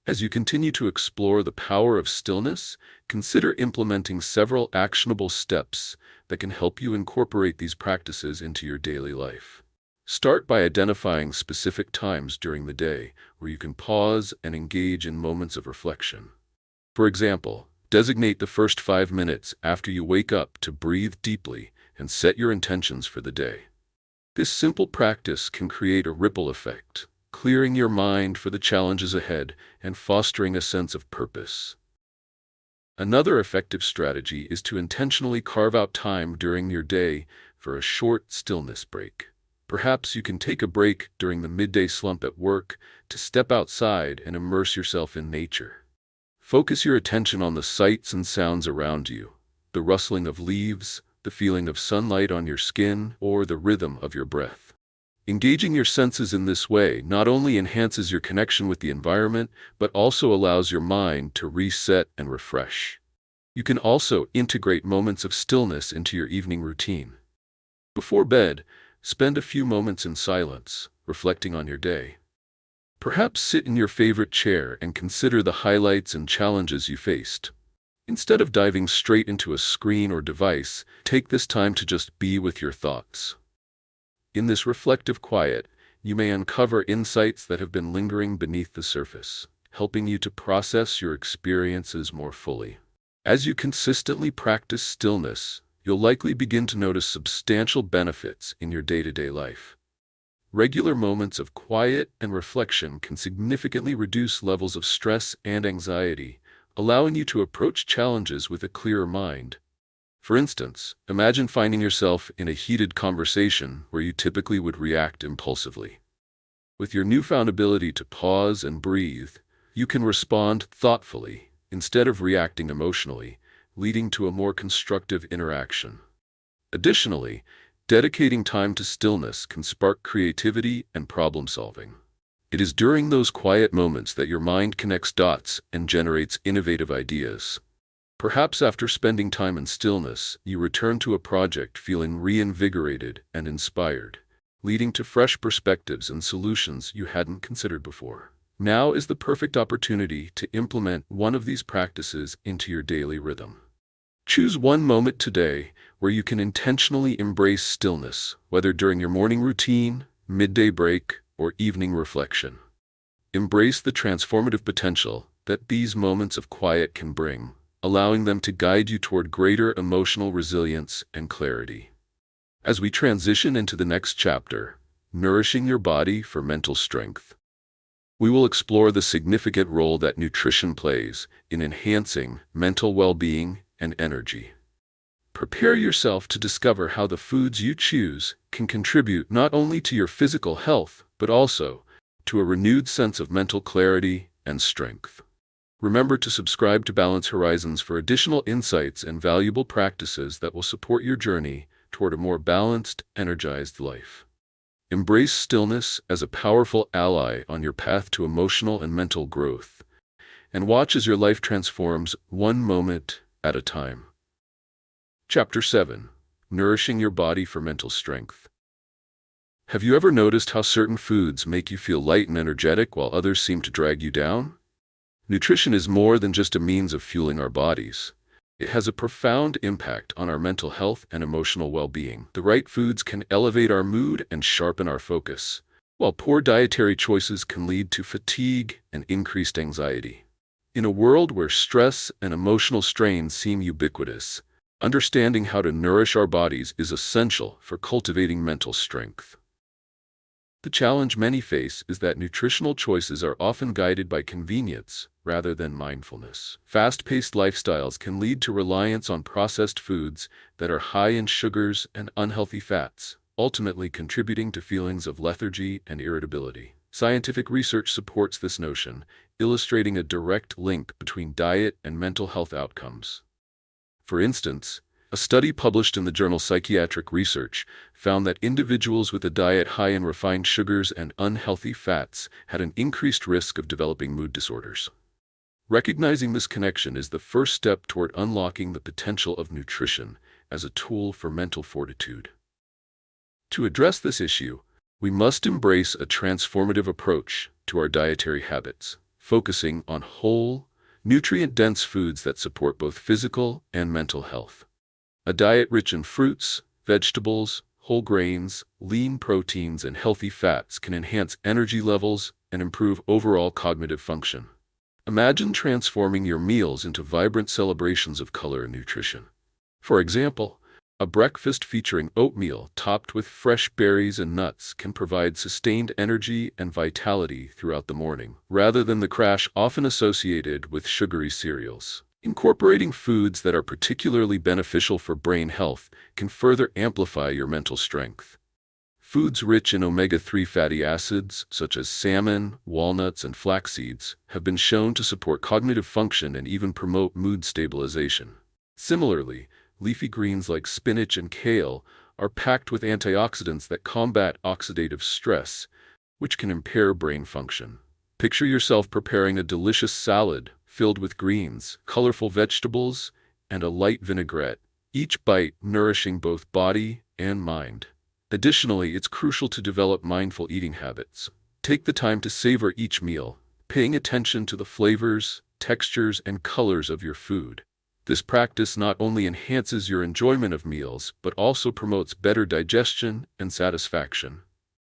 As you continue to explore the power of stillness, consider implementing several actionable steps that can help you incorporate these practices into your daily life. Start by identifying specific times during the day where you can pause and engage in moments of reflection. For example, designate the first 5 minutes after you wake up to breathe deeply and set your intentions for the day. This simple practice can create a ripple effect, clearing your mind for the challenges ahead and fostering a sense of purpose. Another effective strategy is to intentionally carve out time during your day for a short stillness break. Perhaps you can take a break during the midday slump at work to step outside and immerse yourself in nature. Focus your attention on the sights and sounds around you, the rustling of leaves, the feeling of sunlight on your skin, or the rhythm of your breath. Engaging your senses in this way not only enhances your connection with the environment, but also allows your mind to reset and refresh. You can also integrate moments of stillness into your evening routine. Before bed, spend a few moments in silence, reflecting on your day. Perhaps sit in your favorite chair and consider the highlights and challenges you faced. Instead of diving straight into a screen or device, take this time to just be with your thoughts. In this reflective quiet, you may uncover insights that have been lingering beneath the surface, helping you to process your experiences more fully. As you consistently practice stillness, you'll likely begin to notice substantial benefits in your day-to-day life. Regular moments of quiet and reflection can significantly reduce levels of stress and anxiety, allowing you to approach challenges with a clearer mind. For instance, imagine finding yourself in a heated conversation where you typically would react impulsively. With your newfound ability to pause and breathe, you can respond thoughtfully instead of reacting emotionally, leading to a more constructive interaction. Additionally, dedicating time to stillness can spark creativity and problem-solving. It is during those quiet moments that your mind connects dots and generates innovative ideas. Perhaps after spending time in stillness, you return to a project feeling reinvigorated and inspired, leading to fresh perspectives and solutions you hadn't considered before. Now is the perfect opportunity to implement one of these practices into your daily rhythm. Choose one moment today where you can intentionally embrace stillness, whether during your morning routine, midday break, or evening reflection. Embrace the transformative potential that these moments of quiet can bring, allowing them to guide you toward greater emotional resilience and clarity. As we transition into the next chapter, Nourishing Your Body for Mental Strength, we will explore the significant role that nutrition plays in enhancing mental well-being and energy. Prepare yourself to discover how the foods you choose can contribute not only to your physical health, but also to a renewed sense of mental clarity and strength. Remember to subscribe to Balance Horizons for additional insights and valuable practices that will support your journey toward a more balanced, energized life. Embrace stillness as a powerful ally on your path to emotional and mental growth, and watch as your life transforms one moment at a time. Chapter 7. Nourishing Your Body for Mental Strength. Have you ever noticed how certain foods make you feel light and energetic while others seem to drag you down? Nutrition is more than just a means of fueling our bodies. It has a profound impact on our mental health and emotional well-being. The right foods can elevate our mood and sharpen our focus, while poor dietary choices can lead to fatigue and increased anxiety. In a world where stress and emotional strain seem ubiquitous, understanding how to nourish our bodies is essential for cultivating mental strength. The challenge many face is that nutritional choices are often guided by convenience rather than mindfulness. Fast-paced lifestyles can lead to reliance on processed foods that are high in sugars and unhealthy fats, ultimately contributing to feelings of lethargy and irritability. Scientific research supports this notion, illustrating a direct link between diet and mental health outcomes. For instance, a study published in the journal Psychiatric Research found that individuals with a diet high in refined sugars and unhealthy fats had an increased risk of developing mood disorders. Recognizing this connection is the first step toward unlocking the potential of nutrition as a tool for mental fortitude. To address this issue, we must embrace a transformative approach to our dietary habits, focusing on whole, nutrient-dense foods that support both physical and mental health. A diet rich in fruits, vegetables, whole grains, lean proteins, and healthy fats can enhance energy levels and improve overall cognitive function. Imagine transforming your meals into vibrant celebrations of color and nutrition. For example, a breakfast featuring oatmeal topped with fresh berries and nuts can provide sustained energy and vitality throughout the morning, rather than the crash often associated with sugary cereals. Incorporating foods that are particularly beneficial for brain health can further amplify your mental strength. Foods rich in omega-3 fatty acids, such as salmon, walnuts, and flax seeds, have been shown to support cognitive function and even promote mood stabilization. Similarly, leafy greens like spinach and kale are packed with antioxidants that combat oxidative stress, which can impair brain function. Picture yourself preparing a delicious salad filled with greens, colorful vegetables, and a light vinaigrette, each bite nourishing both body and mind. Additionally, it's crucial to develop mindful eating habits. Take the time to savor each meal, paying attention to the flavors, textures, and colors of your food. This practice not only enhances your enjoyment of meals, but also promotes better digestion and satisfaction.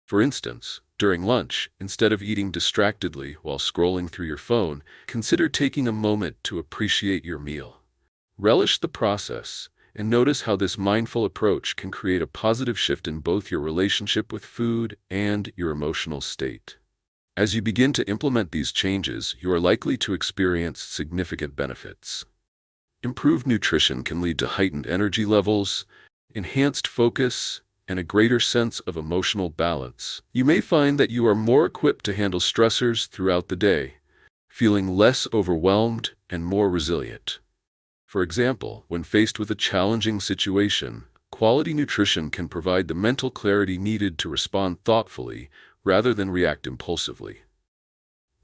For instance, during lunch, instead of eating distractedly while scrolling through your phone, consider taking a moment to appreciate your meal. Relish the process, and notice how this mindful approach can create a positive shift in both your relationship with food and your emotional state. As you begin to implement these changes, you are likely to experience significant benefits. Improved nutrition can lead to heightened energy levels, enhanced focus, and a greater sense of emotional balance. You may find that you are more equipped to handle stressors throughout the day, feeling less overwhelmed and more resilient. For example, when faced with a challenging situation, quality nutrition can provide the mental clarity needed to respond thoughtfully rather than react impulsively.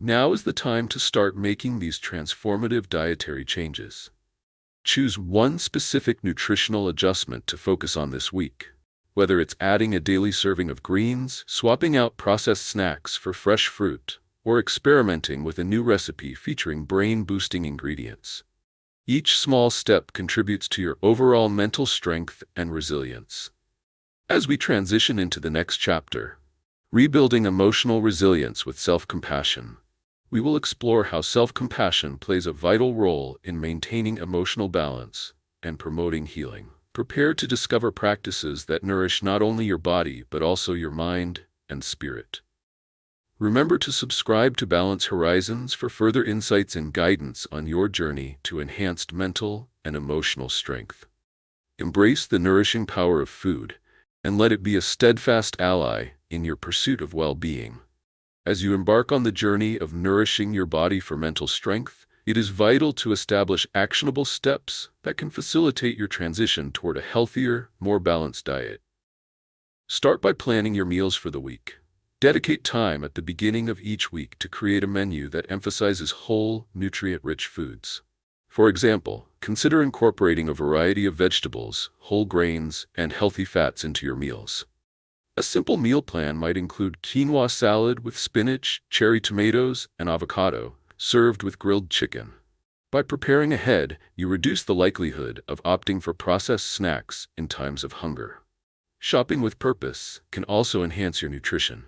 Now is the time to start making these transformative dietary changes. Choose one specific nutritional adjustment to focus on this week. Whether it's adding a daily serving of greens, swapping out processed snacks for fresh fruit, or experimenting with a new recipe featuring brain-boosting ingredients. Each small step contributes to your overall mental strength and resilience. As we transition into the next chapter, Rebuilding Emotional Resilience with Self-Compassion, we will explore how self-compassion plays a vital role in maintaining emotional balance and promoting healing. Prepare to discover practices that nourish not only your body but also your mind and spirit. Remember to subscribe to Balance Horizons for further insights and guidance on your journey to enhanced mental and emotional strength. Embrace the nourishing power of food, and let it be a steadfast ally in your pursuit of well-being. As you embark on the journey of nourishing your body for mental strength, it is vital to establish actionable steps that can facilitate your transition toward a healthier, more balanced diet. Start by planning your meals for the week. Dedicate time at the beginning of each week to create a menu that emphasizes whole, nutrient-rich foods. For example, consider incorporating a variety of vegetables, whole grains, and healthy fats into your meals. A simple meal plan might include quinoa salad with spinach, cherry tomatoes, and avocado, served with grilled chicken. By preparing ahead, you reduce the likelihood of opting for processed snacks in times of hunger. Shopping with purpose can also enhance your nutrition.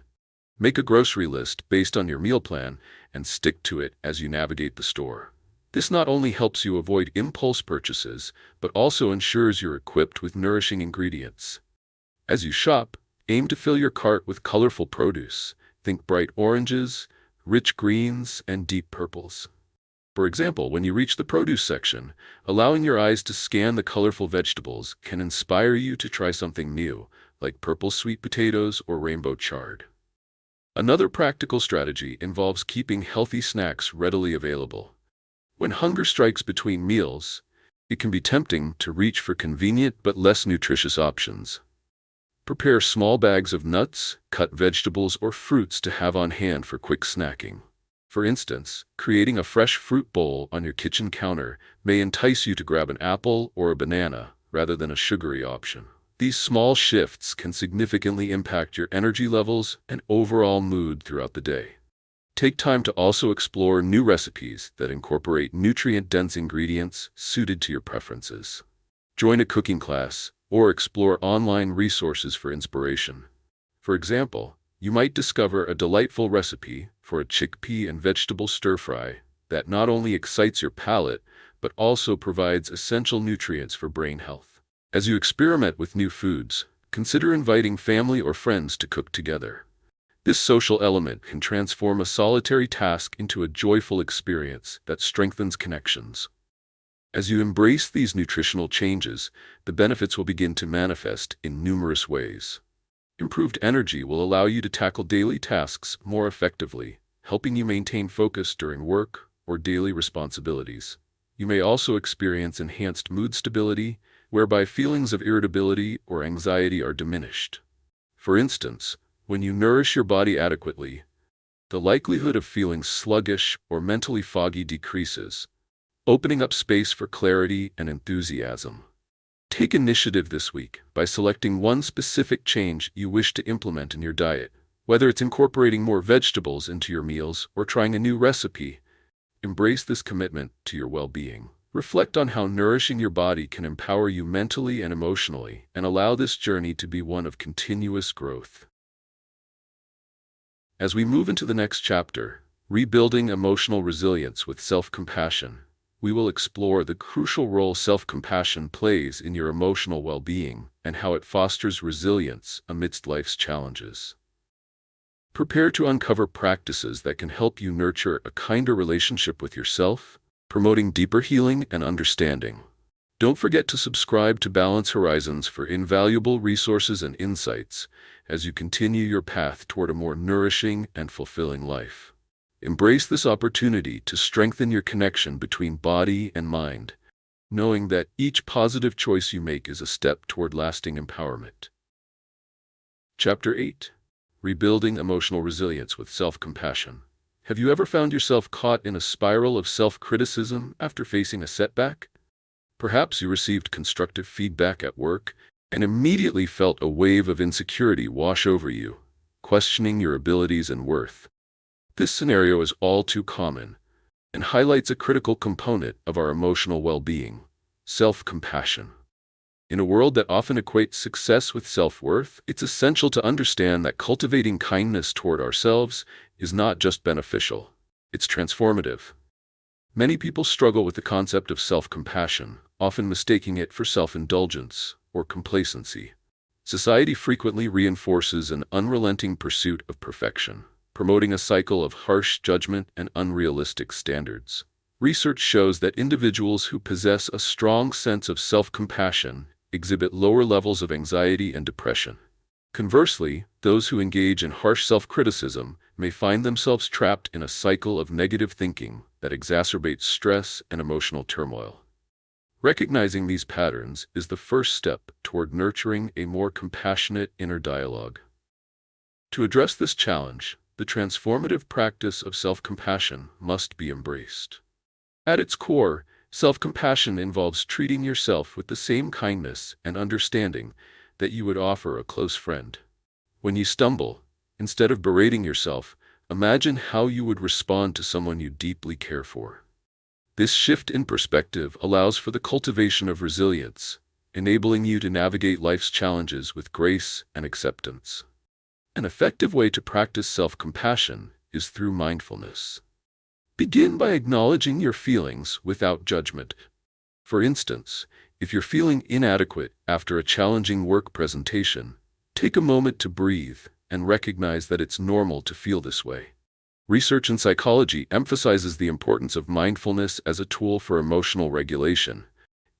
Make a grocery list based on your meal plan and stick to it as you navigate the store. This not only helps you avoid impulse purchases, but also ensures you're equipped with nourishing ingredients. As you shop, aim to fill your cart with colorful produce. Think bright oranges, rich greens, and deep purples. For example, when you reach the produce section, allowing your eyes to scan the colorful vegetables can inspire you to try something new, like purple sweet potatoes or rainbow chard. Another practical strategy involves keeping healthy snacks readily available. When hunger strikes between meals, it can be tempting to reach for convenient but less nutritious options. Prepare small bags of nuts, cut vegetables, or fruits to have on hand for quick snacking. For instance, creating a fresh fruit bowl on your kitchen counter may entice you to grab an apple or a banana rather than a sugary option. These small shifts can significantly impact your energy levels and overall mood throughout the day. Take time to also explore new recipes that incorporate nutrient-dense ingredients suited to your preferences. Join a cooking class or explore online resources for inspiration. For example, you might discover a delightful recipe for a chickpea and vegetable stir-fry that not only excites your palate, but also provides essential nutrients for brain health. As you experiment with new foods, consider inviting family or friends to cook together. This social element can transform a solitary task into a joyful experience that strengthens connections. As you embrace these nutritional changes, the benefits will begin to manifest in numerous ways. Improved energy will allow you to tackle daily tasks more effectively, helping you maintain focus during work or daily responsibilities. You may also experience enhanced mood stability, whereby feelings of irritability or anxiety are diminished. For instance, when you nourish your body adequately, the likelihood of feeling sluggish or mentally foggy decreases, opening up space for clarity and enthusiasm. Take initiative this week by selecting one specific change you wish to implement in your diet. Whether it's incorporating more vegetables into your meals or trying a new recipe, embrace this commitment to your well-being. Reflect on how nourishing your body can empower you mentally and emotionally, and allow this journey to be one of continuous growth. As we move into the next chapter, Rebuilding Emotional Resilience with Self-Compassion, we will explore the crucial role self-compassion plays in your emotional well-being and how it fosters resilience amidst life's challenges. Prepare to uncover practices that can help you nurture a kinder relationship with yourself, promoting deeper healing and understanding. Don't forget to subscribe to Balance Horizons for invaluable resources and insights as you continue your path toward a more nourishing and fulfilling life. Embrace this opportunity to strengthen your connection between body and mind, knowing that each positive choice you make is a step toward lasting empowerment. Chapter 8. Rebuilding Emotional Resilience with Self-Compassion. Have you ever found yourself caught in a spiral of self-criticism after facing a setback? Perhaps you received constructive feedback at work and immediately felt a wave of insecurity wash over you, questioning your abilities and worth. This scenario is all too common and highlights a critical component of our emotional well-being: self-compassion. In a world that often equates success with self-worth, it's essential to understand that cultivating kindness toward ourselves is not just beneficial, it's transformative. Many people struggle with the concept of self-compassion, often mistaking it for self-indulgence or complacency. Society frequently reinforces an unrelenting pursuit of perfection, promoting a cycle of harsh judgment and unrealistic standards. Research shows that individuals who possess a strong sense of self-compassion exhibit lower levels of anxiety and depression. Conversely, those who engage in harsh self-criticism may find themselves trapped in a cycle of negative thinking that exacerbates stress and emotional turmoil. Recognizing these patterns is the first step toward nurturing a more compassionate inner dialogue. To address this challenge, the transformative practice of self-compassion must be embraced. At its core, self-compassion involves treating yourself with the same kindness and understanding that you would offer a close friend. When you stumble, instead of berating yourself, imagine how you would respond to someone you deeply care for. This shift in perspective allows for the cultivation of resilience, enabling you to navigate life's challenges with grace and acceptance. An effective way to practice self-compassion is through mindfulness. Begin by acknowledging your feelings without judgment. For instance, if you're feeling inadequate after a challenging work presentation, take a moment to breathe and recognize that it's normal to feel this way. Research in psychology emphasizes the importance of mindfulness as a tool for emotional regulation,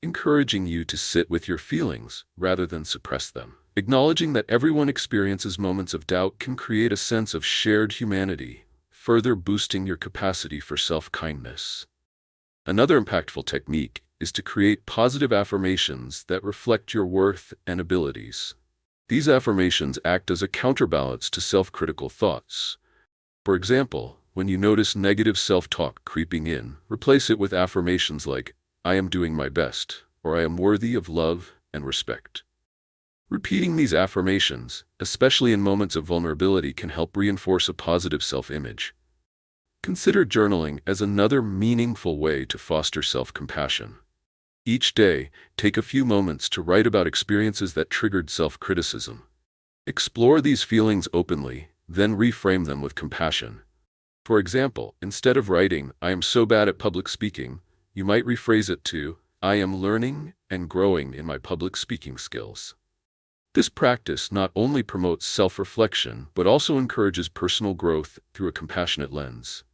encouraging you to sit with your feelings rather than suppress them. Acknowledging that everyone experiences moments of doubt can create a sense of shared humanity, further boosting your capacity for self-kindness. Another impactful technique is to create positive affirmations that reflect your worth and abilities. These affirmations act as a counterbalance to self-critical thoughts. For example, when you notice negative self-talk creeping in, replace it with affirmations like, "I am doing my best," or "I am worthy of love and respect." Repeating these affirmations, especially in moments of vulnerability, can help reinforce a positive self-image. Consider journaling as another meaningful way to foster self-compassion. Each day, take a few moments to write about experiences that triggered self-criticism. Explore these feelings openly, then reframe them with compassion. For example, instead of writing, "I am so bad at public speaking," you might rephrase it to, "I am learning and growing in my public speaking skills." This practice not only promotes self-reflection, but also encourages personal growth through a compassionate lens.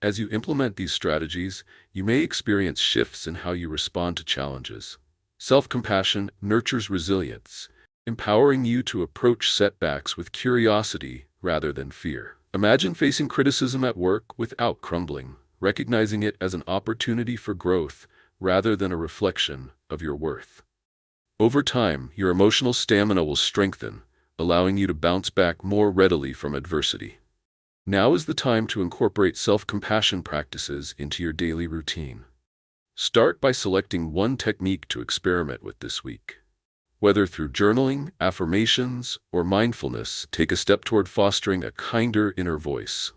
As you implement these strategies, you may experience shifts in how you respond to challenges. Self-compassion nurtures resilience, empowering you to approach setbacks with curiosity rather than fear. Imagine facing criticism at work without crumbling, recognizing it as an opportunity for growth rather than a reflection of your worth. Over time, your emotional stamina will strengthen, allowing you to bounce back more readily from adversity. Now is the time to incorporate self-compassion practices into your daily routine. Start by selecting one technique to experiment with this week. Whether through journaling, affirmations, or mindfulness, take a step toward fostering a kinder inner voice.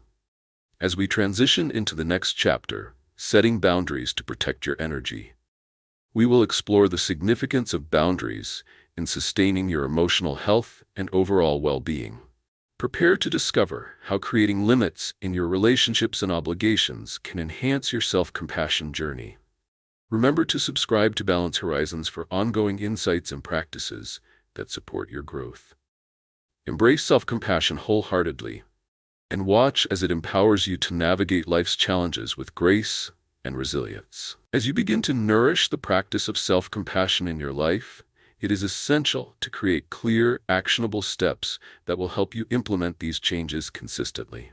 As we transition into the next chapter, setting boundaries to protect your energy, we will explore the significance of boundaries in sustaining your emotional health and overall well-being. Prepare to discover how creating limits in your relationships and obligations can enhance your self-compassion journey. Remember to subscribe to Balance Horizons for ongoing insights and practices that support your growth. Embrace self-compassion wholeheartedly and watch as it empowers you to navigate life's challenges with grace and resilience. As you begin to nourish the practice of self-compassion in your life, it is essential to create clear, actionable steps that will help you implement these changes consistently.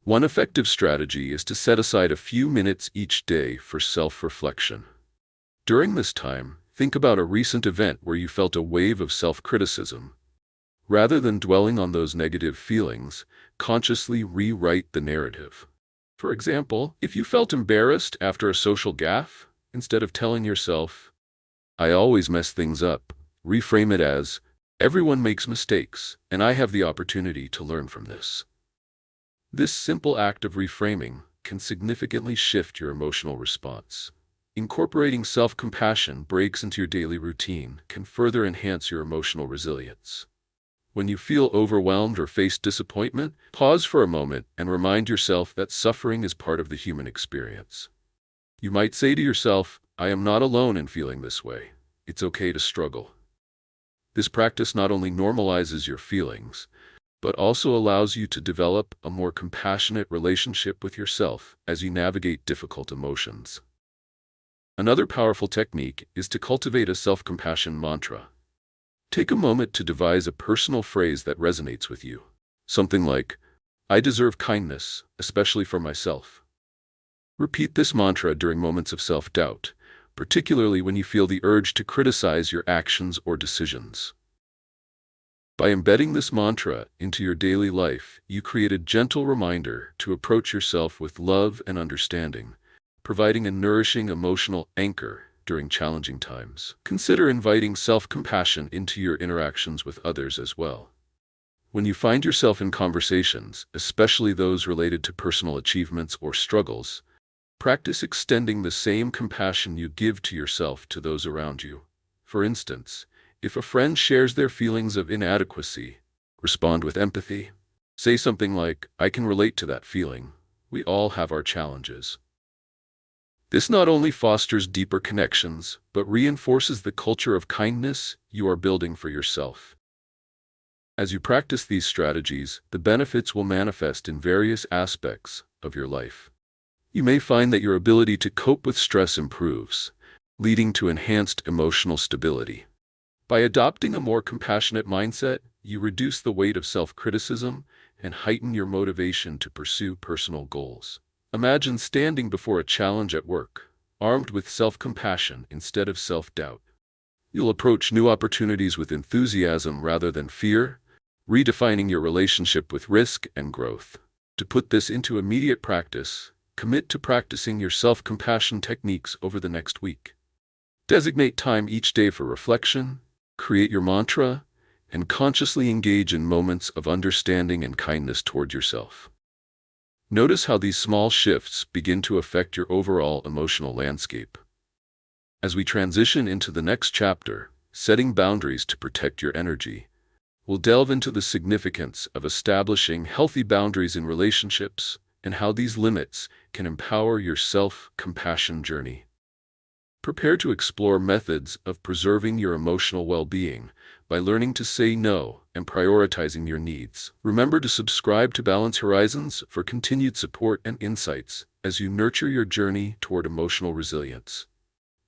One effective strategy is to set aside a few minutes each day for self-reflection. During this time, think about a recent event where you felt a wave of self-criticism. Rather than dwelling on those negative feelings, consciously rewrite the narrative. For example, if you felt embarrassed after a social gaffe, instead of telling yourself, "I always mess things up," reframe it as, "Everyone makes mistakes, and I have the opportunity to learn from this." This simple act of reframing can significantly shift your emotional response. Incorporating self-compassion breaks into your daily routine can further enhance your emotional resilience. When you feel overwhelmed or face disappointment, pause for a moment and remind yourself that suffering is part of the human experience. You might say to yourself, "I am not alone in feeling this way. It's okay to struggle." This practice not only normalizes your feelings, but also allows you to develop a more compassionate relationship with yourself as you navigate difficult emotions. Another powerful technique is to cultivate a self-compassion mantra. Take a moment to devise a personal phrase that resonates with you. Something like, "I deserve kindness, especially for myself." Repeat this mantra during moments of self-doubt, particularly when you feel the urge to criticize your actions or decisions. By embedding this mantra into your daily life, you create a gentle reminder to approach yourself with love and understanding, providing a nourishing emotional anchor during challenging times. Consider inviting self-compassion into your interactions with others as well. When you find yourself in conversations, especially those related to personal achievements or struggles, practice extending the same compassion you give to yourself to those around you. For instance, if a friend shares their feelings of inadequacy, respond with empathy. Say something like, "I can relate to that feeling. We all have our challenges." This not only fosters deeper connections, but reinforces the culture of kindness you are building for yourself. As you practice these strategies, the benefits will manifest in various aspects of your life. You may find that your ability to cope with stress improves, leading to enhanced emotional stability. By adopting a more compassionate mindset, you reduce the weight of self-criticism and heighten your motivation to pursue personal goals. Imagine standing before a challenge at work, armed with self-compassion instead of self-doubt. You'll approach new opportunities with enthusiasm rather than fear, redefining your relationship with risk and growth. To put this into immediate practice, commit to practicing your self-compassion techniques over the next week. Designate time each day for reflection, create your mantra, and consciously engage in moments of understanding and kindness toward yourself. Notice how these small shifts begin to affect your overall emotional landscape. As we transition into the next chapter, setting boundaries to protect your energy, we'll delve into the significance of establishing healthy boundaries in relationships and how these limits can empower your self-compassion journey. Prepare to explore methods of preserving your emotional well-being by learning to say no and prioritizing your needs. Remember to subscribe to Balance Horizons for continued support and insights as you nurture your journey toward emotional resilience.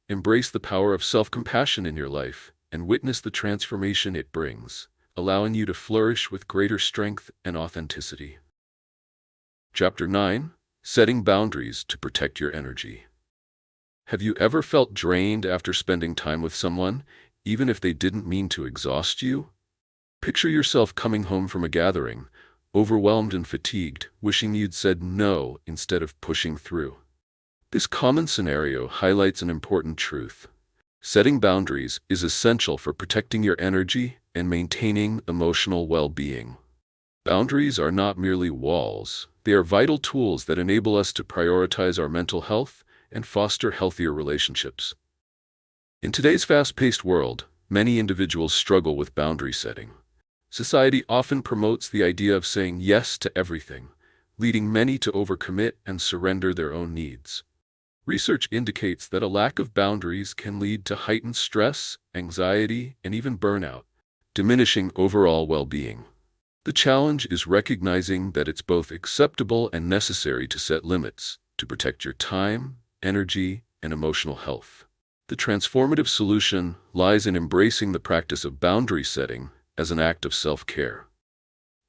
Embrace the power of self-compassion in your life and witness the transformation it brings, allowing you to flourish with greater strength and authenticity. Chapter 9: Setting Boundaries to Protect Your Energy. Have you ever felt drained after spending time with someone, even if they didn't mean to exhaust you? Picture yourself coming home from a gathering, overwhelmed and fatigued, wishing you'd said no instead of pushing through. This common scenario highlights an important truth. Setting boundaries is essential for protecting your energy and maintaining emotional well-being. Boundaries are not merely walls. They are vital tools that enable us to prioritize our mental health and foster healthier relationships. In today's fast-paced world, many individuals struggle with boundary setting. Society often promotes the idea of saying yes to everything, leading many to overcommit and surrender their own needs. Research indicates that a lack of boundaries can lead to heightened stress, anxiety, and even burnout, diminishing overall well-being. The challenge is recognizing that it's both acceptable and necessary to set limits to protect your time, energy, and emotional health. The transformative solution lies in embracing the practice of boundary setting as an act of self-care.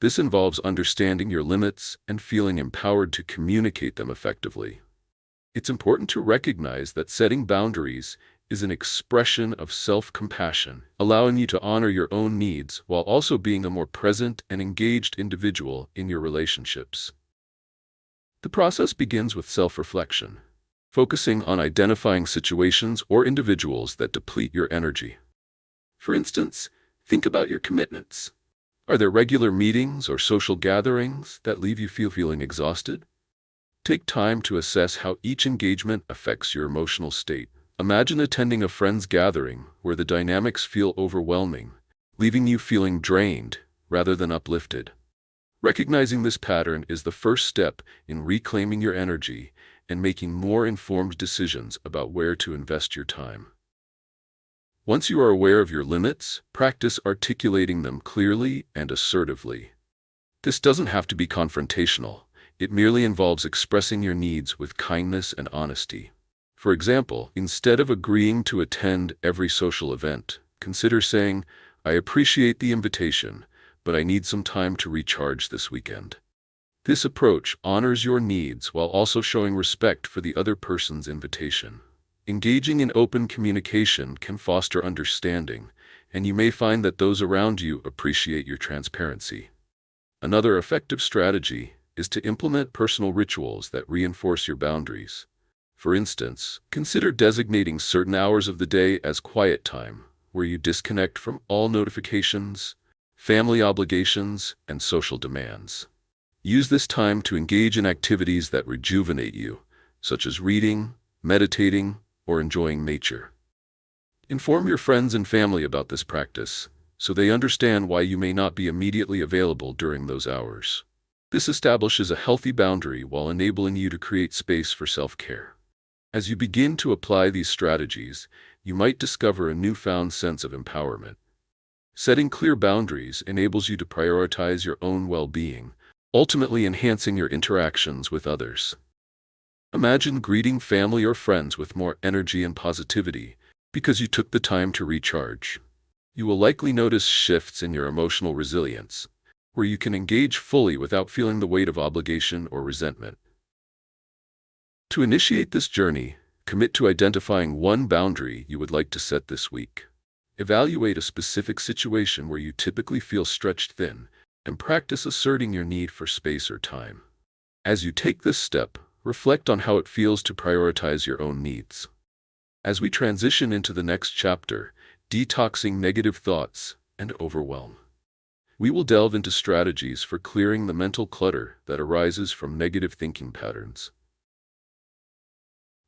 This involves understanding your limits and feeling empowered to communicate them effectively. It's important to recognize that setting boundaries is an expression of self-compassion, allowing you to honor your own needs while also being a more present and engaged individual in your relationships. The process begins with self-reflection, focusing on identifying situations or individuals that deplete your energy. For instance, think about your commitments. Are there regular meetings or social gatherings that leave you feeling exhausted? Take time to assess how each engagement affects your emotional state. Imagine attending a friend's gathering where the dynamics feel overwhelming, leaving you feeling drained rather than uplifted. Recognizing this pattern is the first step in reclaiming your energy and making more informed decisions about where to invest your time. Once you are aware of your limits, practice articulating them clearly and assertively. This doesn't have to be confrontational. It merely involves expressing your needs with kindness and honesty. For example, instead of agreeing to attend every social event, consider saying, "I appreciate the invitation, but I need some time to recharge this weekend." This approach honors your needs while also showing respect for the other person's invitation. Engaging in open communication can foster understanding, and you may find that those around you appreciate your transparency. Another effective strategy is to implement personal rituals that reinforce your boundaries. For instance, consider designating certain hours of the day as quiet time, where you disconnect from all notifications, family obligations, and social demands. Use this time to engage in activities that rejuvenate you, such as reading, meditating, or enjoying nature. Inform your friends and family about this practice, so they understand why you may not be immediately available during those hours. This establishes a healthy boundary while enabling you to create space for self-care. As you begin to apply these strategies, you might discover a newfound sense of empowerment. Setting clear boundaries enables you to prioritize your own well-being, ultimately enhancing your interactions with others. Imagine greeting family or friends with more energy and positivity because you took the time to recharge. You will likely notice shifts in your emotional resilience, where you can engage fully without feeling the weight of obligation or resentment. To initiate this journey, commit to identifying one boundary you would like to set this week. Evaluate a specific situation where you typically feel stretched thin, and practice asserting your need for space or time. As you take this step, reflect on how it feels to prioritize your own needs. As we transition into the next chapter, Detoxing Negative Thoughts and Overwhelm, we will delve into strategies for clearing the mental clutter that arises from negative thinking patterns.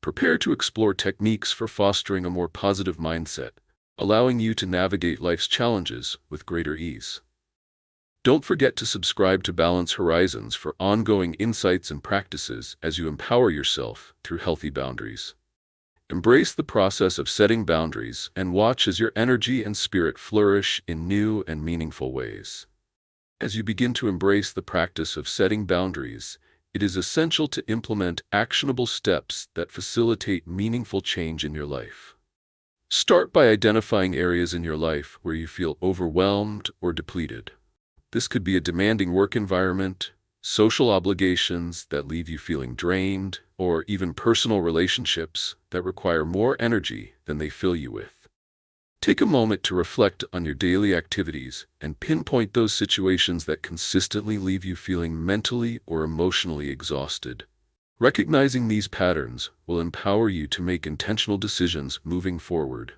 Prepare to explore techniques for fostering a more positive mindset, allowing you to navigate life's challenges with greater ease. Don't forget to subscribe to Balance Horizons for ongoing insights and practices as you empower yourself through healthy boundaries. Embrace the process of setting boundaries and watch as your energy and spirit flourish in new and meaningful ways. As you begin to embrace the practice of setting boundaries, it is essential to implement actionable steps that facilitate meaningful change in your life. Start by identifying areas in your life where you feel overwhelmed or depleted. This could be a demanding work environment, social obligations that leave you feeling drained, or even personal relationships that require more energy than they fill you with. Take a moment to reflect on your daily activities and pinpoint those situations that consistently leave you feeling mentally or emotionally exhausted. Recognizing these patterns will empower you to make intentional decisions moving forward.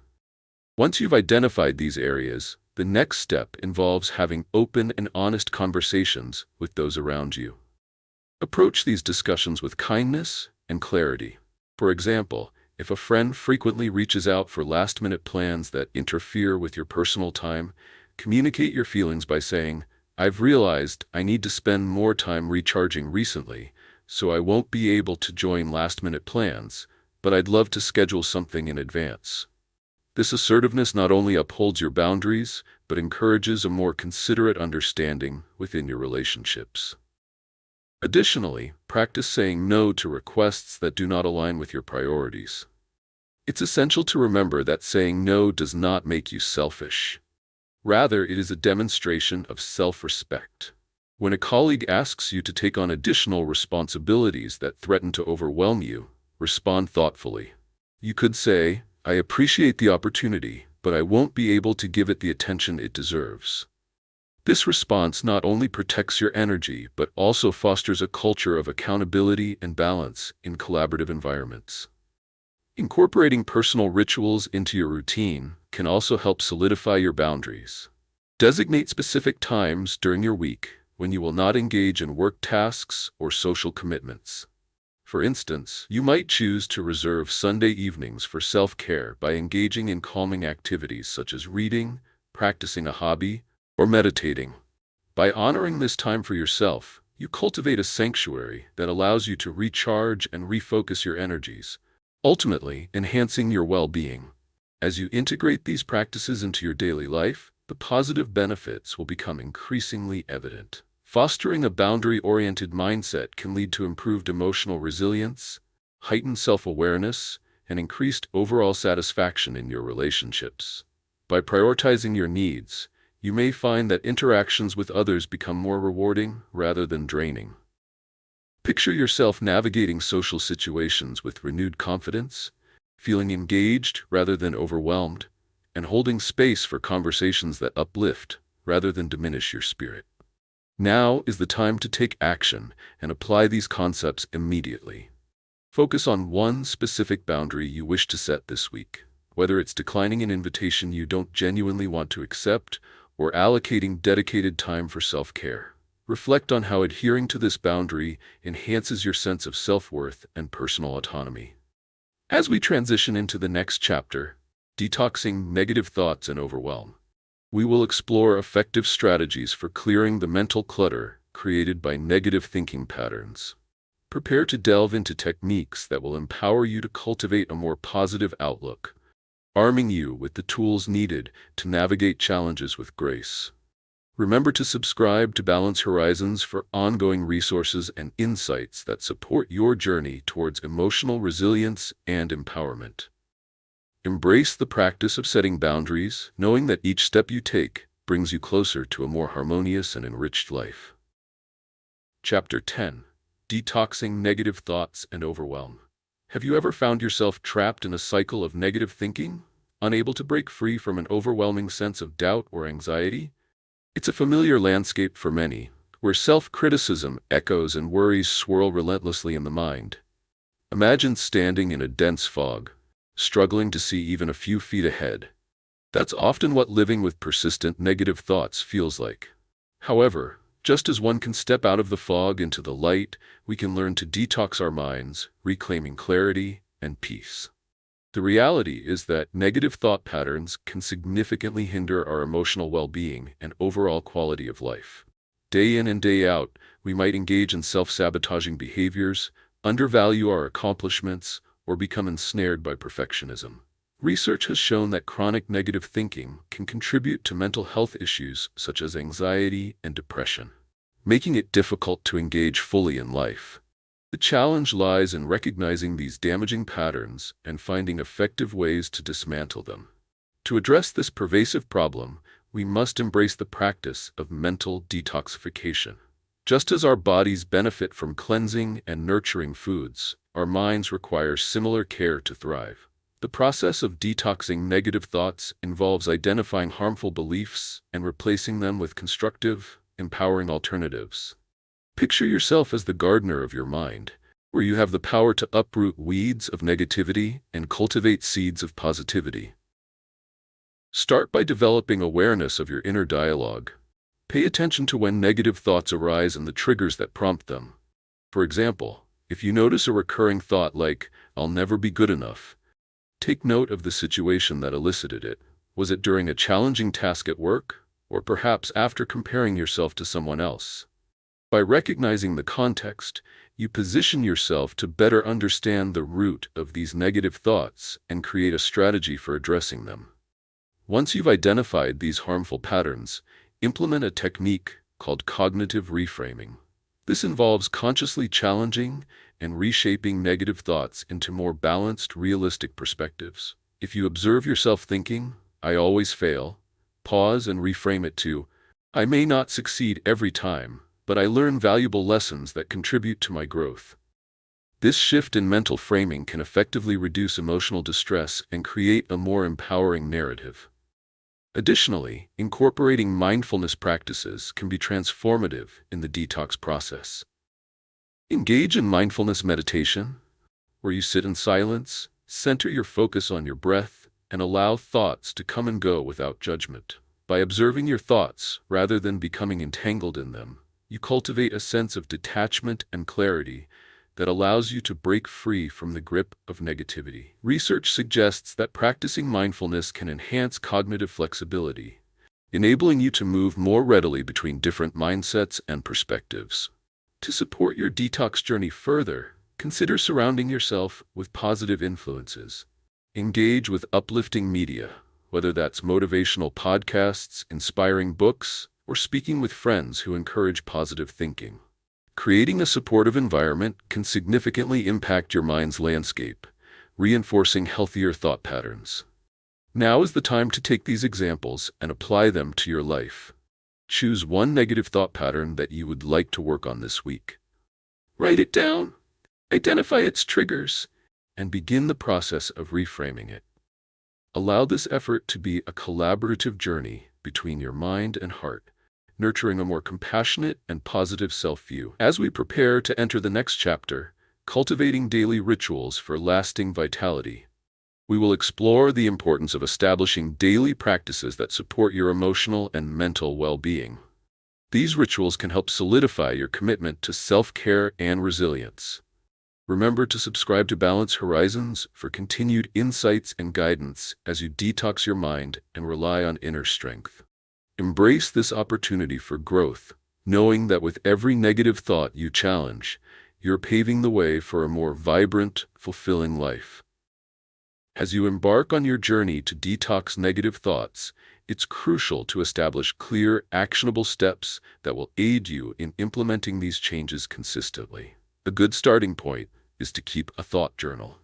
Once you've identified these areas, the next step involves having open and honest conversations with those around you. Approach these discussions with kindness and clarity. For example, if a friend frequently reaches out for last-minute plans that interfere with your personal time, communicate your feelings by saying, "I've realized I need to spend more time recharging recently, so I won't be able to join last-minute plans, but I'd love to schedule something in advance." This assertiveness not only upholds your boundaries, but encourages a more considerate understanding within your relationships. Additionally, practice saying no to requests that do not align with your priorities. It's essential to remember that saying no does not make you selfish. Rather, it is a demonstration of self-respect. When a colleague asks you to take on additional responsibilities that threaten to overwhelm you, respond thoughtfully. You could say, "I appreciate the opportunity, but I won't be able to give it the attention it deserves." This response not only protects your energy, but also fosters a culture of accountability and balance in collaborative environments. Incorporating personal rituals into your routine can also help solidify your boundaries. Designate specific times during your week when you will not engage in work tasks or social commitments. For instance, you might choose to reserve Sunday evenings for self-care by engaging in calming activities such as reading, practicing a hobby, or meditating. By honoring this time for yourself, you cultivate a sanctuary that allows you to recharge and refocus your energies, ultimately enhancing your well-being. As you integrate these practices into your daily life, the positive benefits will become increasingly evident. Fostering a boundary-oriented mindset can lead to improved emotional resilience, heightened self-awareness, and increased overall satisfaction in your relationships. By prioritizing your needs, you may find that interactions with others become more rewarding rather than draining. Picture yourself navigating social situations with renewed confidence, feeling engaged rather than overwhelmed, and holding space for conversations that uplift rather than diminish your spirit. Now is the time to take action and apply these concepts immediately. Focus on one specific boundary you wish to set this week, whether it's declining an invitation you don't genuinely want to accept or allocating dedicated time for self-care. Reflect on how adhering to this boundary enhances your sense of self-worth and personal autonomy. As we transition into the next chapter, Detoxing Negative Thoughts and Overwhelm, we will explore effective strategies for clearing the mental clutter created by negative thinking patterns. Prepare to delve into techniques that will empower you to cultivate a more positive outlook, arming you with the tools needed to navigate challenges with grace. Remember to subscribe to Balance Horizons for ongoing resources and insights that support your journey towards emotional resilience and empowerment. Embrace the practice of setting boundaries, knowing that each step you take brings you closer to a more harmonious and enriched life. Chapter 10. Detoxing Negative Thoughts and Overwhelm. Have you ever found yourself trapped in a cycle of negative thinking, unable to break free from an overwhelming sense of doubt or anxiety? It's a familiar landscape for many, where self-criticism echoes and worries swirl relentlessly in the mind. Imagine standing in a dense fog, struggling to see even a few feet ahead. That's often what living with persistent negative thoughts feels like. However, just as one can step out of the fog into the light, we can learn to detox our minds, reclaiming clarity and peace. The reality is that negative thought patterns can significantly hinder our emotional well-being and overall quality of life. Day in and day out, we might engage in self-sabotaging behaviors, undervalue our accomplishments, or become ensnared by perfectionism. Research has shown that chronic negative thinking can contribute to mental health issues such as anxiety and depression, making it difficult to engage fully in life. The challenge lies in recognizing these damaging patterns and finding effective ways to dismantle them. To address this pervasive problem, we must embrace the practice of mental detoxification. Just as our bodies benefit from cleansing and nurturing foods, our minds require similar care to thrive. The process of detoxing negative thoughts involves identifying harmful beliefs and replacing them with constructive, empowering alternatives. Picture yourself as the gardener of your mind, where you have the power to uproot weeds of negativity and cultivate seeds of positivity. Start by developing awareness of your inner dialogue. Pay attention to when negative thoughts arise and the triggers that prompt them. For example, if you notice a recurring thought like, "I'll never be good enough," take note of the situation that elicited it. Was it during a challenging task at work, or perhaps after comparing yourself to someone else? By recognizing the context, you position yourself to better understand the root of these negative thoughts and create a strategy for addressing them. Once you've identified these harmful patterns, implement a technique called cognitive reframing. This involves consciously challenging and reshaping negative thoughts into more balanced, realistic perspectives. If you observe yourself thinking, "I always fail," pause and reframe it to, "I may not succeed every time, but I learn valuable lessons that contribute to my growth." This shift in mental framing can effectively reduce emotional distress and create a more empowering narrative. Additionally, incorporating mindfulness practices can be transformative in the detox process. Engage in mindfulness meditation, where you sit in silence, center your focus on your breath, and allow thoughts to come and go without judgment. By observing your thoughts rather than becoming entangled in them, you cultivate a sense of detachment and clarity that allows you to break free from the grip of negativity. Research suggests that practicing mindfulness can enhance cognitive flexibility, enabling you to move more readily between different mindsets and perspectives. To support your detox journey further, consider surrounding yourself with positive influences. Engage with uplifting media, whether that's motivational podcasts, inspiring books, or speaking with friends who encourage positive thinking. Creating a supportive environment can significantly impact your mind's landscape, reinforcing healthier thought patterns. Now is the time to take these examples and apply them to your life. Choose one negative thought pattern that you would like to work on this week. Write it down, identify its triggers, and begin the process of reframing it. Allow this effort to be a collaborative journey between your mind and heart, nurturing a more compassionate and positive self-view. As we prepare to enter the next chapter, cultivating daily rituals for lasting vitality, we will explore the importance of establishing daily practices that support your emotional and mental well-being. These rituals can help solidify your commitment to self-care and resilience. Remember to subscribe to Balance Horizons for continued insights and guidance as you detox your mind and rely on inner strength. Embrace this opportunity for growth, knowing that with every negative thought you challenge, you're paving the way for a more vibrant, fulfilling life. As you embark on your journey to detox negative thoughts, it's crucial to establish clear, actionable steps that will aid you in implementing these changes consistently. A good starting point is to keep a thought journal.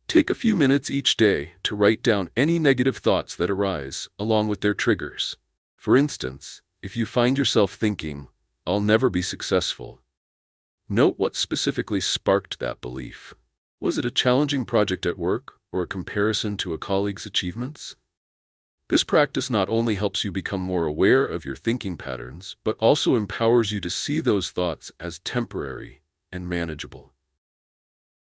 Take a few minutes each day to write down any negative thoughts that arise, along with their triggers. For instance, if you find yourself thinking, "I'll never be successful," note what specifically sparked that belief. Was it a challenging project at work or a comparison to a colleague's achievements? This practice not only helps you become more aware of your thinking patterns, but also empowers you to see those thoughts as temporary and manageable.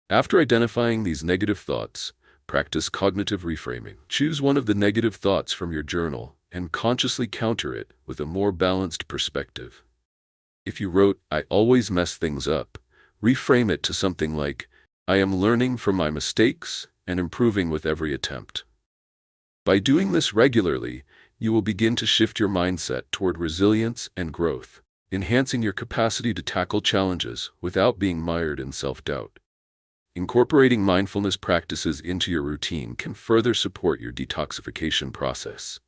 After identifying these negative thoughts, practice cognitive reframing. Choose one of the negative thoughts from your journal and consciously counter it with a more balanced perspective. If you wrote, "I always mess things up," reframe it to something like, "I am learning from my mistakes and improving with every attempt." By doing this regularly, you will begin to shift your mindset toward resilience and growth, enhancing your capacity to tackle challenges without being mired in self-doubt. Incorporating mindfulness practices into your routine can further support your detoxification process.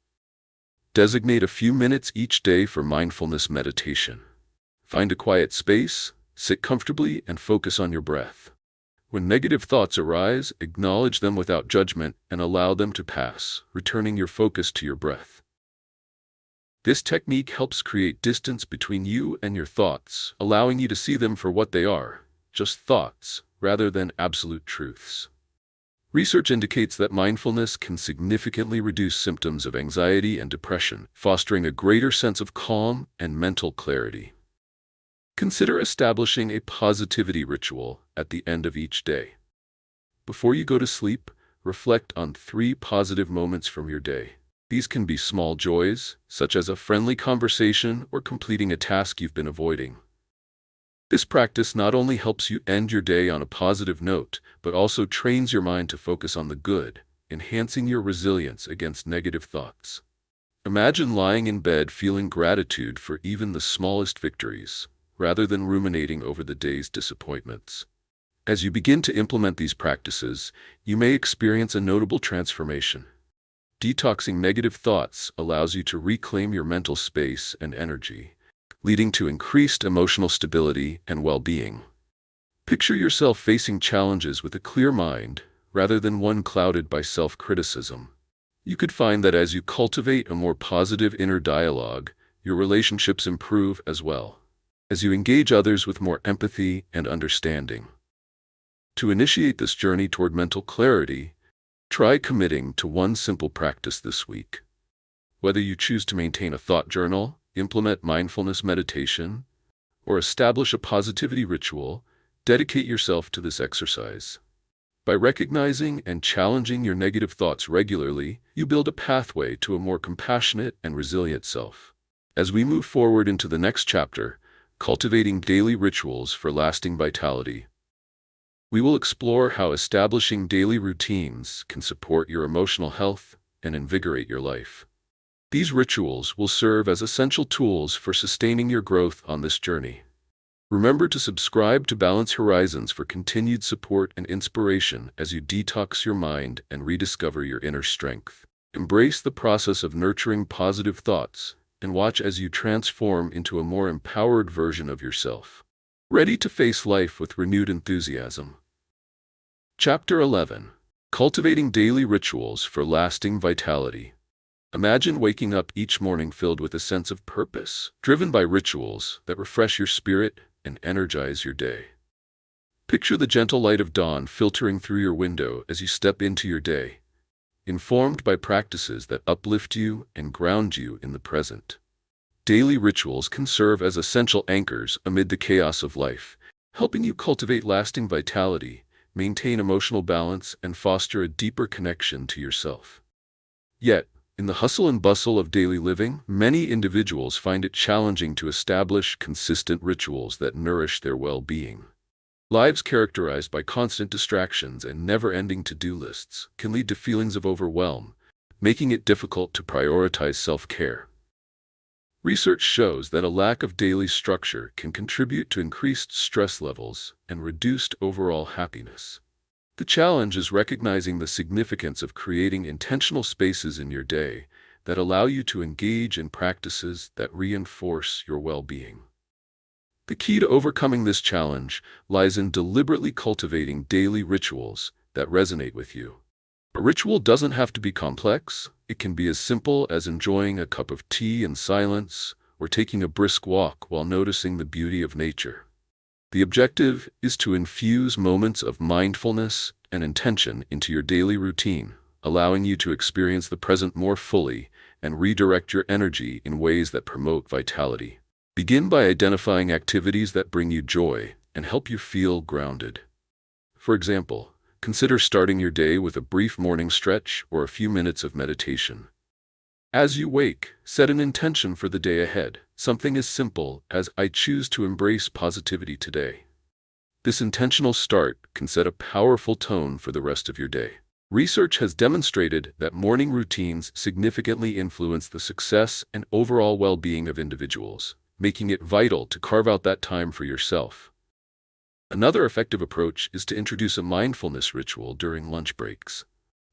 Designate a few minutes each day for mindfulness meditation. Find a quiet space, sit comfortably, and focus on your breath. When negative thoughts arise, acknowledge them without judgment and allow them to pass, returning your focus to your breath. This technique helps create distance between you and your thoughts, allowing you to see them for what they are, just thoughts, rather than absolute truths. Research indicates that mindfulness can significantly reduce symptoms of anxiety and depression, fostering a greater sense of calm and mental clarity. Consider establishing a positivity ritual at the end of each day. Before you go to sleep, reflect on 3 positive moments from your day. These can be small joys, such as a friendly conversation or completing a task you've been avoiding. This practice not only helps you end your day on a positive note, but also trains your mind to focus on the good, enhancing your resilience against negative thoughts. Imagine lying in bed feeling gratitude for even the smallest victories, rather than ruminating over the day's disappointments. As you begin to implement these practices, you may experience a notable transformation. Detoxing negative thoughts allows you to reclaim your mental space and energy, leading to increased emotional stability and well-being. Picture yourself facing challenges with a clear mind, rather than one clouded by self-criticism. You could find that as you cultivate a more positive inner dialogue, your relationships improve as well, as you engage others with more empathy and understanding. To initiate this journey toward mental clarity, try committing to one simple practice this week. Whether you choose to maintain a thought journal, implement mindfulness meditation, or establish a positivity ritual, dedicate yourself to this exercise. By recognizing and challenging your negative thoughts regularly, you build a pathway to a more compassionate and resilient self. As we move forward into the next chapter, Cultivating Daily Rituals for Lasting Vitality, we will explore how establishing daily routines can support your emotional health and invigorate your life. These rituals will serve as essential tools for sustaining your growth on this journey. Remember to subscribe to Balance Horizons for continued support and inspiration as you detox your mind and rediscover your inner strength. Embrace the process of nurturing positive thoughts and watch as you transform into a more empowered version of yourself, ready to face life with renewed enthusiasm. Chapter 11. Cultivating Daily Rituals for Lasting Vitality. Imagine waking up each morning filled with a sense of purpose, driven by rituals that refresh your spirit and energize your day. Picture the gentle light of dawn filtering through your window as you step into your day, informed by practices that uplift you and ground you in the present. Daily rituals can serve as essential anchors amid the chaos of life, helping you cultivate lasting vitality, maintain emotional balance, and foster a deeper connection to yourself. Yet, in the hustle and bustle of daily living, many individuals find it challenging to establish consistent rituals that nourish their well-being. Lives characterized by constant distractions and never-ending to-do lists can lead to feelings of overwhelm, making it difficult to prioritize self-care. Research shows that a lack of daily structure can contribute to increased stress levels and reduced overall happiness. The challenge is recognizing the significance of creating intentional spaces in your day that allow you to engage in practices that reinforce your well-being. The key to overcoming this challenge lies in deliberately cultivating daily rituals that resonate with you. A ritual doesn't have to be complex. It can be as simple as enjoying a cup of tea in silence or taking a brisk walk while noticing the beauty of nature. The objective is to infuse moments of mindfulness and intention into your daily routine, allowing you to experience the present more fully and redirect your energy in ways that promote vitality. Begin by identifying activities that bring you joy and help you feel grounded. For example, consider starting your day with a brief morning stretch or a few minutes of meditation. As you wake, set an intention for the day ahead, something as simple as "I choose to embrace positivity today." This intentional start can set a powerful tone for the rest of your day. Research has demonstrated that morning routines significantly influence the success and overall well-being of individuals, making it vital to carve out that time for yourself. Another effective approach is to introduce a mindfulness ritual during lunch breaks.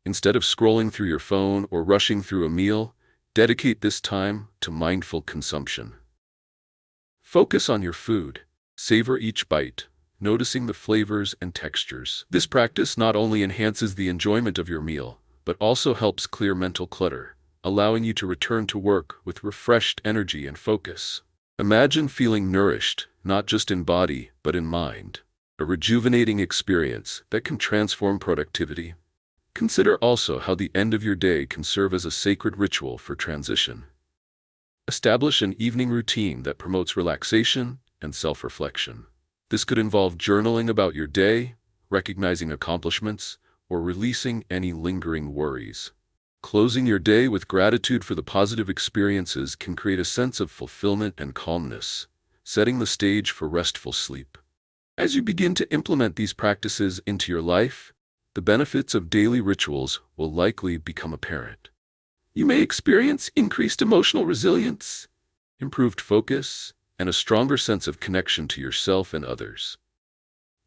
Instead of scrolling through your phone or rushing through a meal, dedicate this time to mindful consumption. Focus on your food. Savor each bite, noticing the flavors and textures. This practice not only enhances the enjoyment of your meal, but also helps clear mental clutter, allowing you to return to work with refreshed energy and focus. Imagine feeling nourished, not just in body, but in mind. A rejuvenating experience that can transform productivity, Consider also how the end of your day can serve as a sacred ritual for transition. Establish an evening routine that promotes relaxation and self-reflection. This could involve journaling about your day, recognizing accomplishments, or releasing any lingering worries. Closing your day with gratitude for the positive experiences can create a sense of fulfillment and calmness, setting the stage for restful sleep. As you begin to implement these practices into your life, the benefits of daily rituals will likely become apparent. You may experience increased emotional resilience, improved focus, and a stronger sense of connection to yourself and others.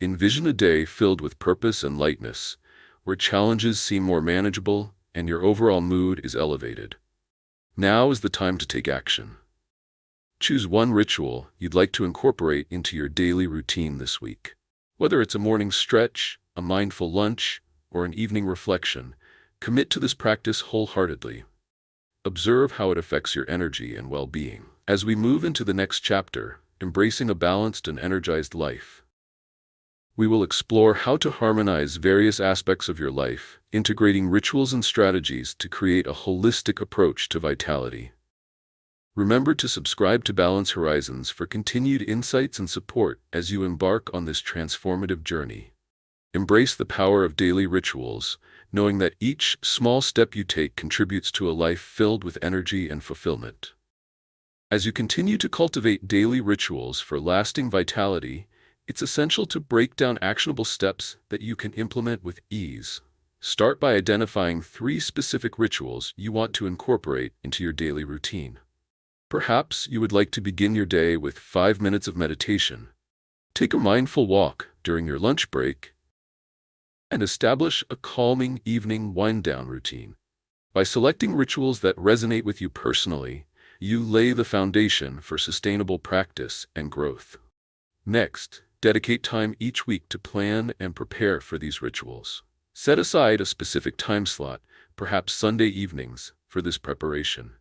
Envision a day filled with purpose and lightness, where challenges seem more manageable and your overall mood is elevated. Now is the time to take action. Choose one ritual you'd like to incorporate into your daily routine this week. Whether it's a morning stretch, a mindful lunch, or an evening reflection, commit to this practice wholeheartedly. Observe how it affects your energy and well-being. As we move into the next chapter, Embracing a Balanced and Energized Life, we will explore how to harmonize various aspects of your life, integrating rituals and strategies to create a holistic approach to vitality. Remember to subscribe to Balance Horizons for continued insights and support as you embark on this transformative journey. Embrace the power of daily rituals, knowing that each small step you take contributes to a life filled with energy and fulfillment. As you continue to cultivate daily rituals for lasting vitality, it's essential to break down actionable steps that you can implement with ease. Start by identifying 3 specific rituals you want to incorporate into your daily routine. Perhaps you would like to begin your day with 5 minutes of meditation. Take a mindful walk during your lunch break, and establish a calming evening wind-down routine. By selecting rituals that resonate with you personally, you lay the foundation for sustainable practice and growth. Next, dedicate time each week to plan and prepare for these rituals. Set aside a specific time slot, perhaps Sunday evenings, for this preparation.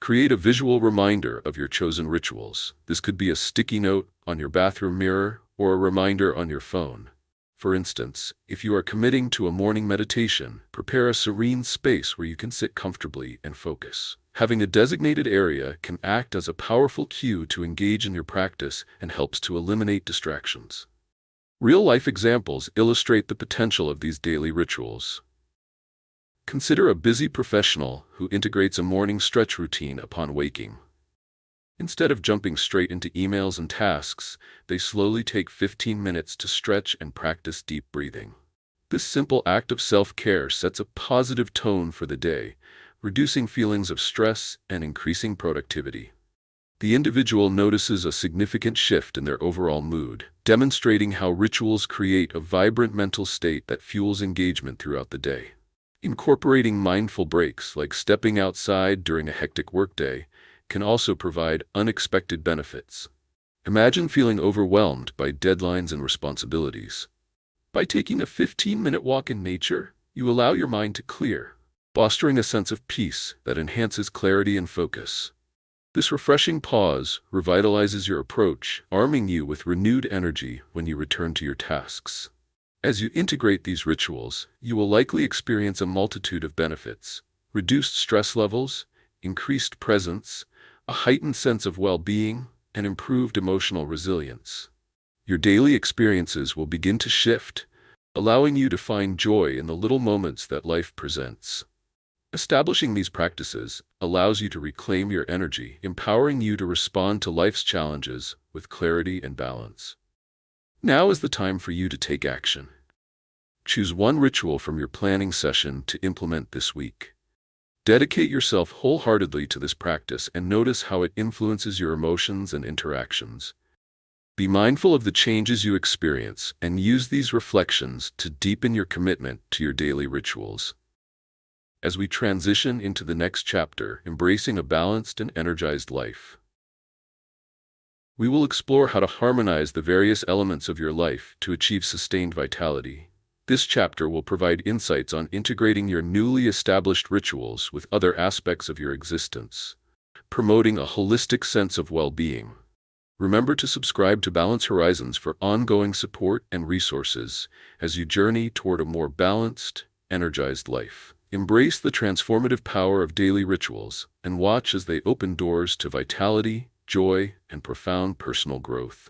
Create a visual reminder of your chosen rituals. This could be a sticky note on your bathroom mirror or a reminder on your phone. For instance, if you are committing to a morning meditation, prepare a serene space where you can sit comfortably and focus. Having a designated area can act as a powerful cue to engage in your practice and helps to eliminate distractions. Real-life examples illustrate the potential of these daily rituals. Consider a busy professional who integrates a morning stretch routine upon waking. Instead of jumping straight into emails and tasks, they slowly take 15 minutes to stretch and practice deep breathing. This simple act of self-care sets a positive tone for the day, reducing feelings of stress and increasing productivity. The individual notices a significant shift in their overall mood, demonstrating how rituals create a vibrant mental state that fuels engagement throughout the day. Incorporating mindful breaks, like stepping outside during a hectic workday, can also provide unexpected benefits. Imagine feeling overwhelmed by deadlines and responsibilities. By taking a 15-minute walk in nature, you allow your mind to clear, fostering a sense of peace that enhances clarity and focus. This refreshing pause revitalizes your approach, arming you with renewed energy when you return to your tasks. As you integrate these rituals, you will likely experience a multitude of benefits: reduced stress levels, increased presence, a heightened sense of well-being, and improved emotional resilience. Your daily experiences will begin to shift, allowing you to find joy in the little moments that life presents. Establishing these practices allows you to reclaim your energy, empowering you to respond to life's challenges with clarity and balance. Now is the time for you to take action. Choose one ritual from your planning session to implement this week. Dedicate yourself wholeheartedly to this practice and notice how it influences your emotions and interactions. Be mindful of the changes you experience and use these reflections to deepen your commitment to your daily rituals. As we transition into the next chapter, Embracing a Balanced and Energized Life, we will explore how to harmonize the various elements of your life to achieve sustained vitality. This chapter will provide insights on integrating your newly established rituals with other aspects of your existence, promoting a holistic sense of well-being. Remember to subscribe to Balance Horizons for ongoing support and resources as you journey toward a more balanced energized life. Embrace the transformative power of daily rituals and watch as they open doors to vitality, joy, and profound personal growth.